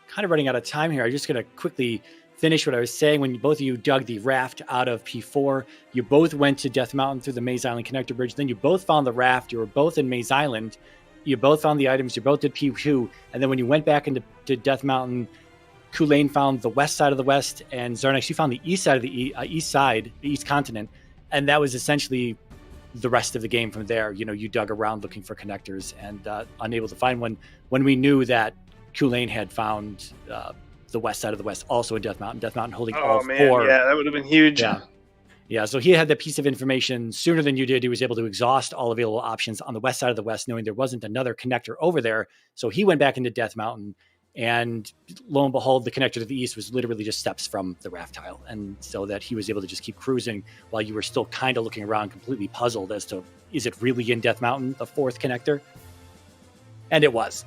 kind of running out of time here. I'm just going to quickly finish what I was saying. When both of you dug the raft out of P4, you both went to Death Mountain through the Maze Island Connector Bridge. Then you both found the raft. You were both in Maze Island. You both found the items. You both did P2. And then when you went back into Death Mountain, Culain found the west side of the west, and Xarnax, you found the east side of the east continent. And that was essentially the rest of the game from there. You dug around looking for connectors and unable to find one when we knew that Culain had found the west side of the west, also in Death Mountain holding all 4. Yeah, that would have been huge. Yeah, so he had that piece of information sooner than you did. He was able to exhaust all available options on the west side of the west, knowing there wasn't another connector over there. So he went back into Death Mountain, and lo and behold, the connector to the east was literally just steps from the raft tile. And so that he was able to just keep cruising while you were still kind of looking around, completely puzzled as to, is it really in Death Mountain, the 4th connector? And it was.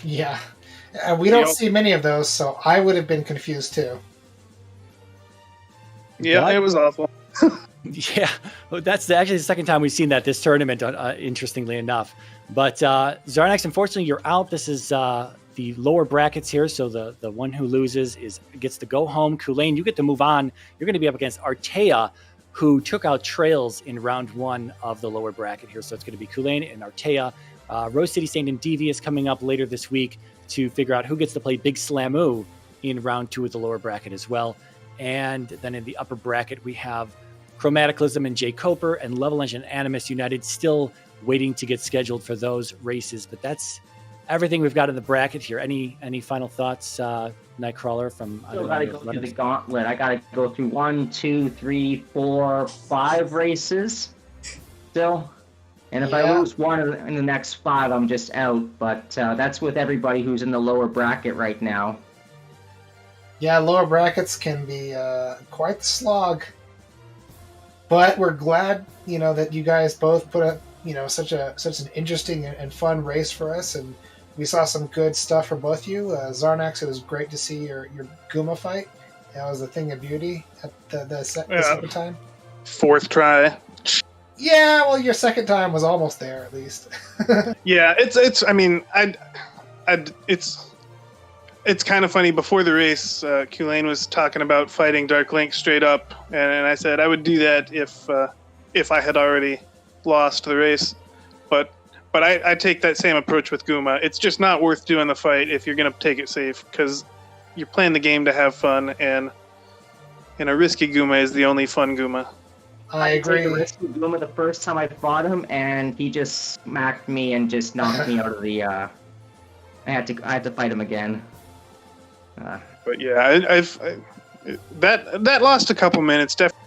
Yeah. We don't see many of those, so I would have been confused too. Yeah, it was awful. Yeah, that's actually the second time we've seen that this tournament, interestingly enough. But Xarnax, unfortunately, you're out. This is the lower brackets here, so the one who loses gets to go home. Culain, you get to move on. You're going to be up against Artea, who took out Trails in round 1 of the lower bracket here. So it's going to be Culain and Artea. Rose City Saint and Devious coming up later this week. to figure out who gets to play Big Slamoo in round 2 of the lower bracket as well. And then in the upper bracket, we have Chromaticalism and Jay Coper and Level Engine Animus United still waiting to get scheduled for those races. But that's everything we've got in the bracket here. Any final thoughts, Nightcrawler? From Still got to go through the gauntlet. I got to go through 1, 2, 3, 4, 5 races still. And if I lose one in the next 5, I'm just out. But that's with everybody who's in the lower bracket right now. Yeah, lower brackets can be quite the slog. But we're glad, that you guys both put up, such an interesting and fun race for us, and we saw some good stuff for both of you. Zarnax, it was great to see your Guma fight. That was a thing of beauty at the second time. 4th try. Yeah, well, your second time was almost there, at least. Yeah, it's. I mean, it's kind of funny. Before the race, Culain was talking about fighting Dark Link straight up, and I said I would do that if I had already lost the race. But I take that same approach with Guma. It's just not worth doing the fight if you're going to take it safe, because you're playing the game to have fun, and a risky Guma is the only fun Guma. I agree. I took a risky Guma the first time I fought him, and he just smacked me and just knocked me out of the. I had to fight him again. But yeah, that lost a couple minutes. Definitely.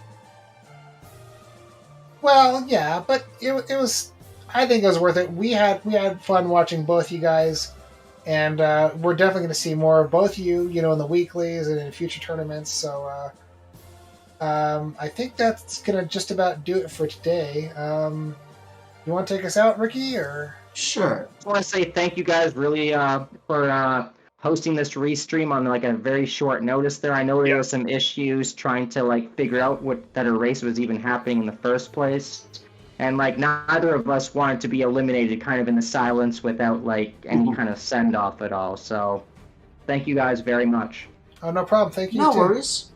Well, yeah, but it was. I think it was worth it. We had fun watching both you guys, and we're definitely going to see more of both you, in the weeklies and in future tournaments. So I think that's going to just about do it for today. You want to take us out, Ricky, or? Sure. I want to say thank you guys really for hosting this restream on a very short notice there. I know there were some issues trying to figure out that a race was even happening in the first place. And neither of us wanted to be eliminated kind of in the silence without any kind of send off at all. So thank you guys very much. Oh, no problem. Thank you. No too. worries.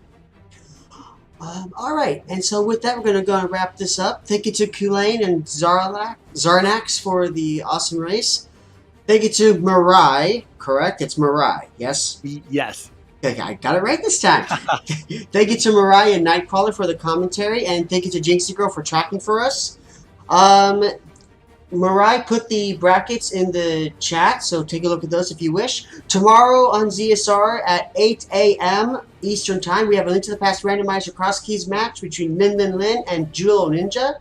All right, and so with that, we're going to go and wrap this up. Thank you to Culain and Xarnax for the awesome race. Thank you to Mirai. Correct? It's Mirai, yes? Yes. Okay, I got it right this time. Thank you to Mirai and Nightcrawler for the commentary, and thank you to Jinxie Girl for tracking for us. Mirai put the brackets in the chat, so take a look at those if you wish. Tomorrow on ZSR at 8 a.m. Eastern Time, we have a Link to the Past Randomizer Cross Keys match between Min Min Lin and Julo Ninja.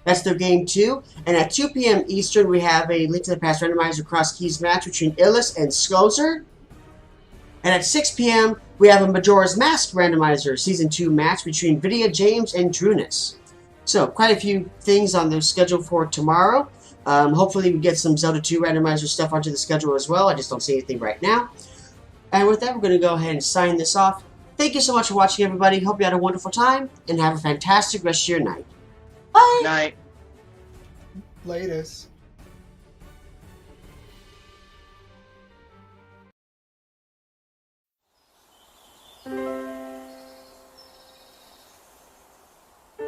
That's their game 2. And at 2 p.m. Eastern, we have a Link to the Past Randomizer Cross Keys match between Illis and Skozer. And at 6 p.m., we have a Majora's Mask Randomizer Season 2 match between Vidya James and Drunis. So, quite a few things on the schedule for tomorrow. Hopefully we get some Zelda 2 randomizer stuff onto the schedule as well. I just don't see anything right now. And with that, we're going to go ahead and sign this off. Thank you so much for watching, everybody. Hope you had a wonderful time, and have a fantastic rest of your night. Bye! Night. Latest.